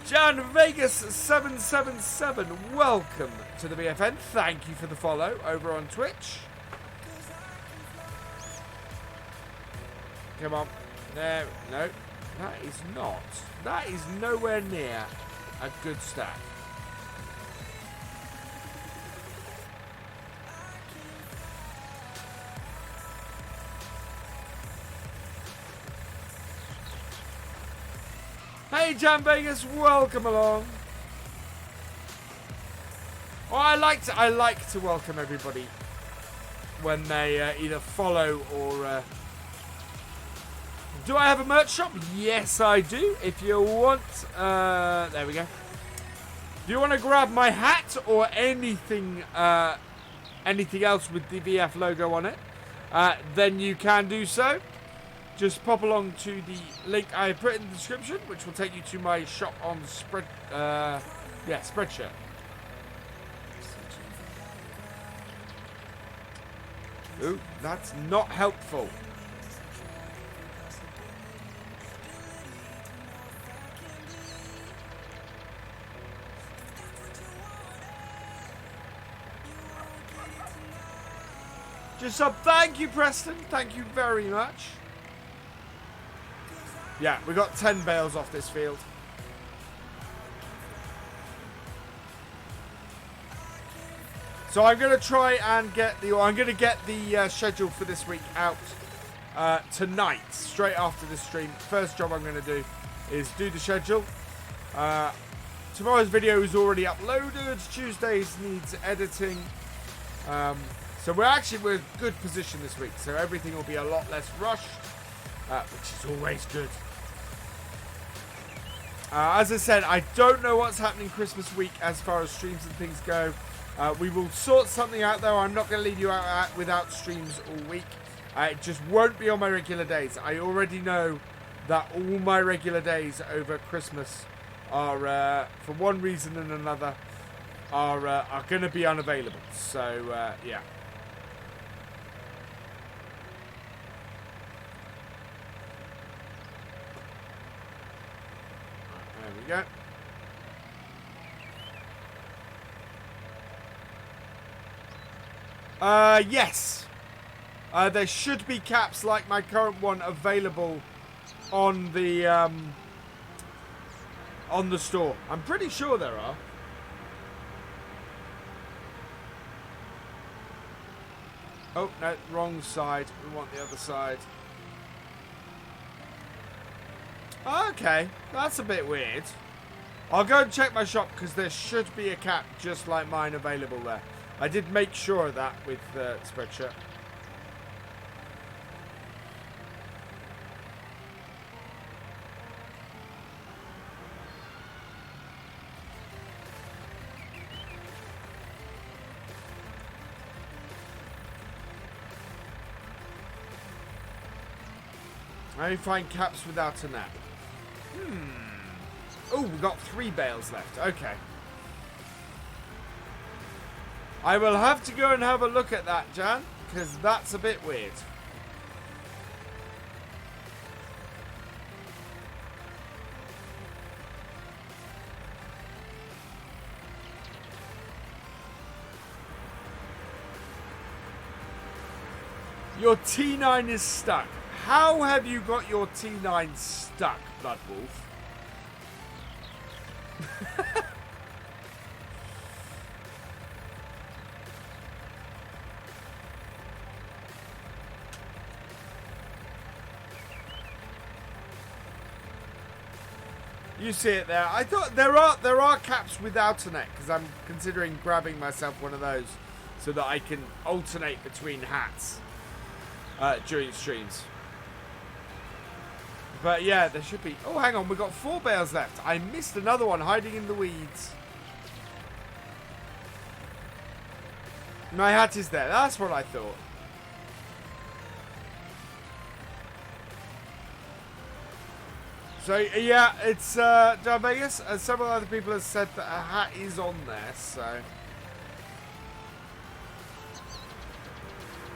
S1: Jan Vegas 777, welcome to the BFN. Thank you for the follow over on Twitch. Come on. No, that is not. That is nowhere near a good stack. Hey, Jan Vegas, welcome along. Oh, I like to welcome everybody when they either follow or... Do I have a merch shop? Yes, I do. If you want... there we go. Do you want to grab my hat or anything anything else with the VF logo on it? Then you can do so. Just pop along to the link I put in the description, which will take you to my shop on Spreadshirt. Ooh, that's not helpful. Just up, thank you, Preston. Thank you very much. Yeah, we got 10 bales off this field. So I'm going to try and get the schedule for this week out tonight, straight after this stream. First job I'm going to do is do the schedule. Tomorrow's video is already uploaded. Tuesday's needs editing. So we're in good position this week. So everything will be a lot less rushed, which is always good. As I said, I don't know what's happening Christmas week as far as streams and things go. We will sort something out, though. I'm not going to leave you out without streams all week. It just won't be on my regular days. I already know that all my regular days over Christmas are, for one reason and another, are going to be unavailable. So, yeah. There we go. Yes. There should be caps like my current one available on the store. I'm pretty sure there are. Oh, no, wrong side. We want the other side. Okay, that's a bit weird. I'll go and check my shop because there should be a cap just like mine available there. I did make sure of that with Spreadshirt. I only find caps without a net. Oh, we've got 3 bales left. Okay. I will have to go and have a look at that, Jan, because that's a bit weird. Your T9 is stuck. How have you got your T9 stuck, Bloodwolf? You see it there. I thought there are caps without a net because I'm considering grabbing myself one of those so that I can alternate between hats during streams. But yeah, there should be. Oh, hang on, we've got 4 bales left. I missed another one hiding in the weeds. My hat is there. That's what I thought. So yeah, it's John Vegas. Several other people have said that a hat is on there, so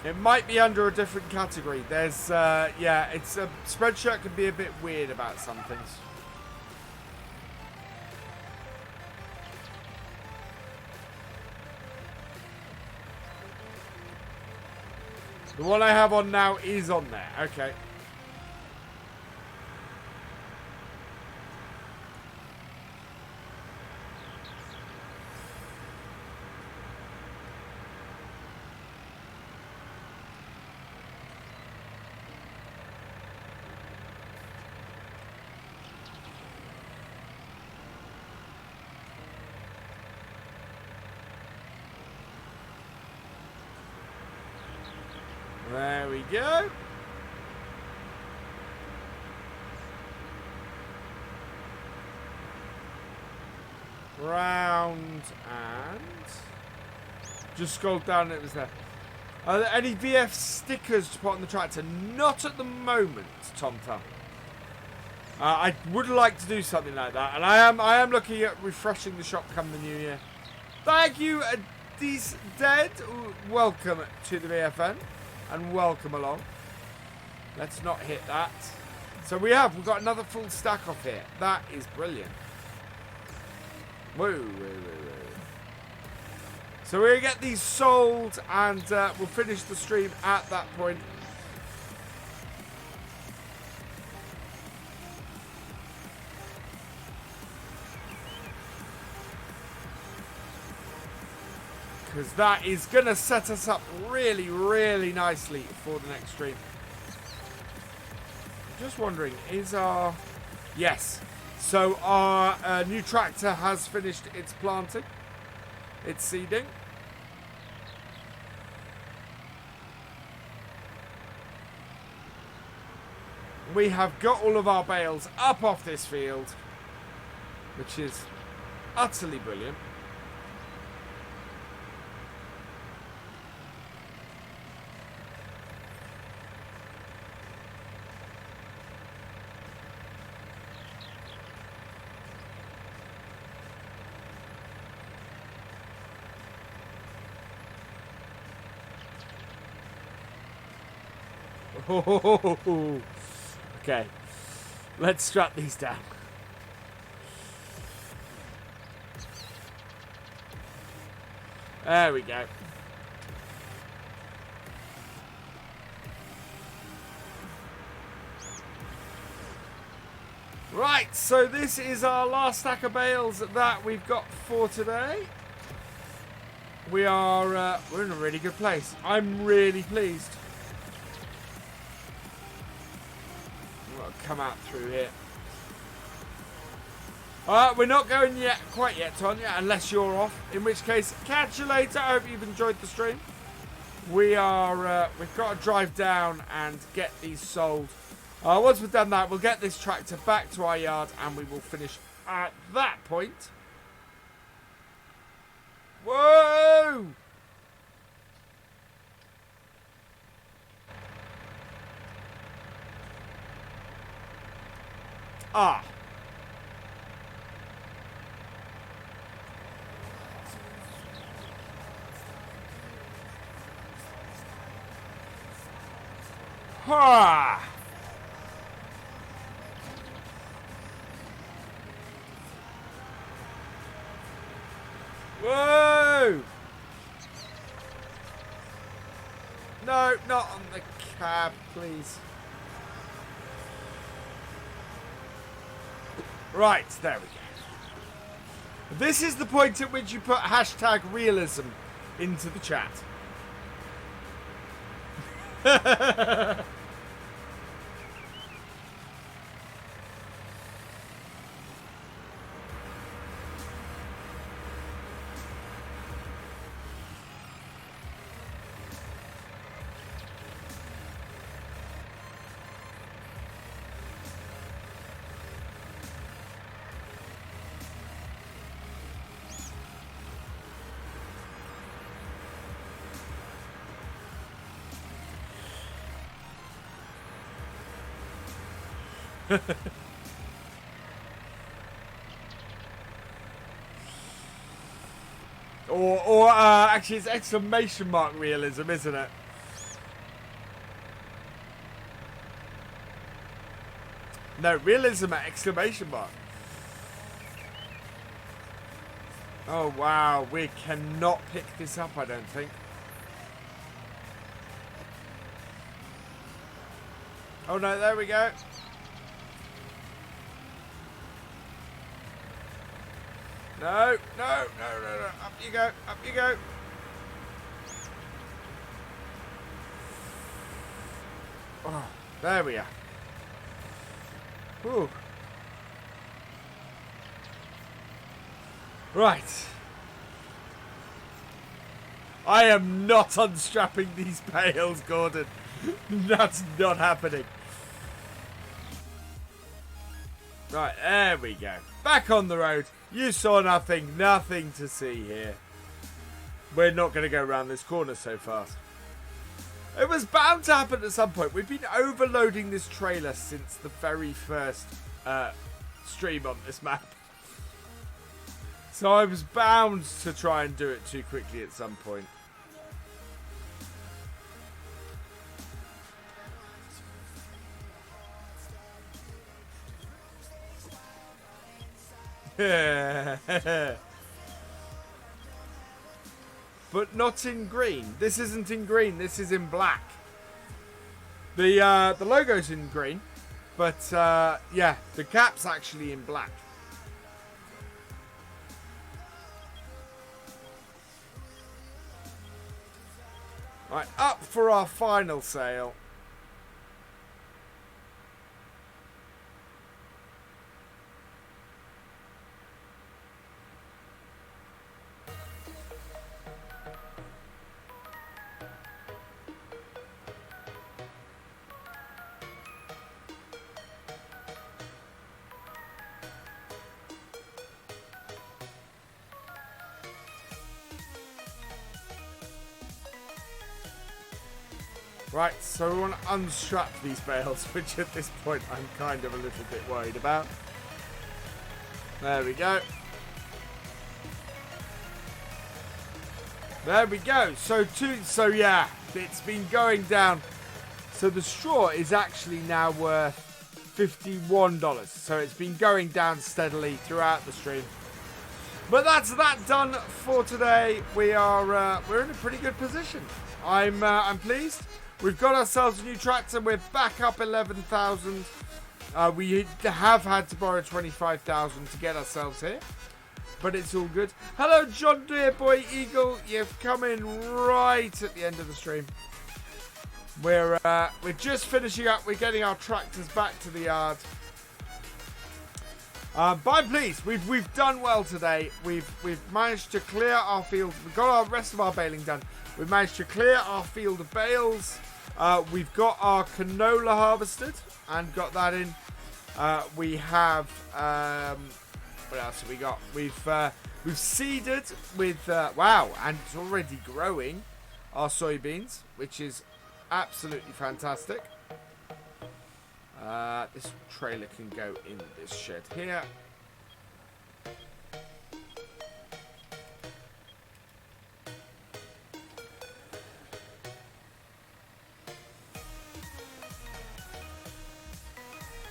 S1: it might be under a different category. There's yeah, it's a Spreadshirt can be a bit weird about some things. The one I have on now is on there. Okay. There we go. Round and just scrolled down and it was there. Are there any VF stickers to put on the tractor? Not at the moment, Tom Tom. I would like to do something like that, and I am looking at refreshing the shop come the new year. Thank you, Deez Dead. Welcome to the VFN, and welcome along. Let's not hit that. So we've got another full stack off here. That is brilliant. Whoa. So we're going to get these sold, and we'll finish the stream at that point. Because that is going to set us up really, really nicely for the next stream. I'm just wondering, is our... Yes. So our new tractor has finished its planting. Its seeding. We have got all of our bales up off this field, which is utterly brilliant. Okay, let's strap these down. There we go. Right, so this is our last stack of bales that we've got for today. We're in a really good place. I'm really pleased. Come out through here. We're not going yet, quite yet, Tonya, unless you're off. In which case, catch you later. I hope you've enjoyed the stream. We've got to drive down and get these sold. Once we've done that, we'll get this tractor back to our yard and we will finish at that point. Whoa! Ah. Ha. Whoa! No, not on the cab, please. Right, there we go. This is the point at which you put hashtag realism into the chat. or actually it's exclamation mark realism, isn't it? No, realism at exclamation mark. Oh wow, we cannot pick this up, I don't think. Oh no, there we go. No, no, no, no, no. Up you go, up you go. Oh, there we are. Whew. Right. I am not unstrapping these bales, Gordon. That's not happening. Right, there we go. Back on the road. You saw nothing. Nothing to see here. We're not going to go around this corner so fast. It was bound to happen at some point. We've been overloading this trailer since the very first stream on this map. So I was bound to try and do it too quickly at some point. But not in green. This isn't in green. This is in black. The logo's in green, but yeah, the cap's actually in black. Right, up for our final sale. Right, so we want to unstrap these bales, which at this point I'm kind of a little bit worried about. There we go. There we go. So yeah, it's been going down. So the straw is actually now worth $51. So it's been going down steadily throughout the stream. But that's that done for today. We're in a pretty good position. I'm pleased. We've got ourselves a new tractor. We're back up 11,000. We have had to borrow 25,000 to get ourselves here, but it's all good. Hello, John Deere Boy Eagle. You've come in right at the end of the stream. We're just finishing up. We're getting our tractors back to the yard. But I'm pleased. We've done well today. We've managed to clear our field. We've got our rest of our baling done. We've managed to clear our field of bales. We've got our canola harvested and got that in. We have what else have we got? We've seeded with wow, and it's already growing our soybeans, which is absolutely fantastic. This trailer can go in this shed here.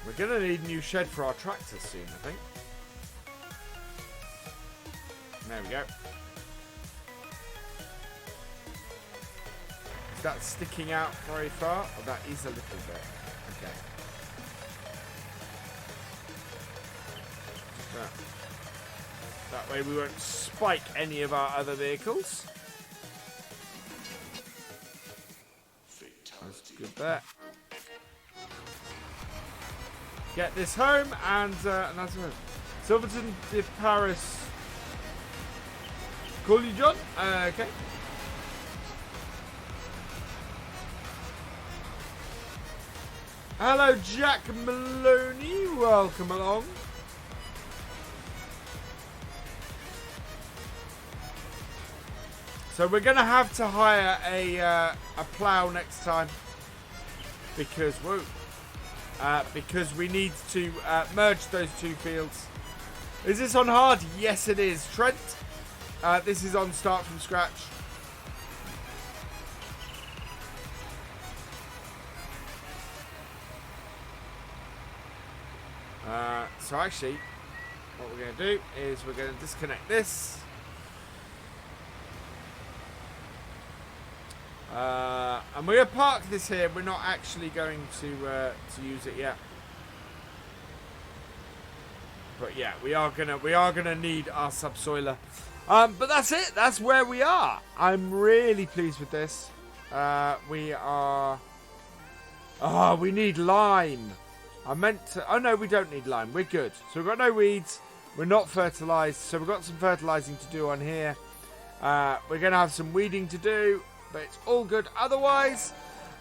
S1: We're going to need a new shed for our tractors soon, I think. There we go. Is that sticking out very far? Oh, that is a little bit. Okay. That way we won't spike any of our other vehicles. That's good there. Get this home and that's it. Silverton de Paris. Call you John? Okay. Hello, Jack Maloney. Welcome along. So we're going to have to hire a plough next time because we need to merge those two fields. Is this on hard? Yes, it is. Trent, this is on start from scratch. So actually, what we're going to do is we're going to disconnect this. And we're going to park this here. We're not actually going to use it yet. But yeah, we are gonna need our subsoiler. But that's it. That's where we are. I'm really pleased with this. We are. Oh, we need lime. I meant to. Oh no, we don't need lime. We're good. So we've got no weeds. We're not fertilized. So we've got some fertilizing to do on here. We're going to have some weeding to do, but it's all good otherwise.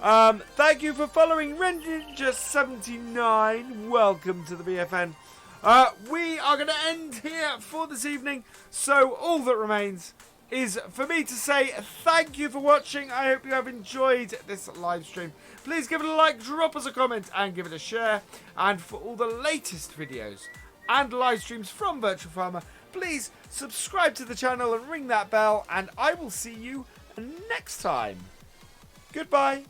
S1: Thank you for following Renginger79. Welcome to the BFN. We are going to end here for this evening, so all that remains is for me to say thank you for watching. I hope you have enjoyed this live stream. Please give it a like, drop us a comment, and give it a share. And for all the latest videos and live streams from Virtual Farmer, please subscribe to the channel and ring that bell, and I will see you next time. Goodbye.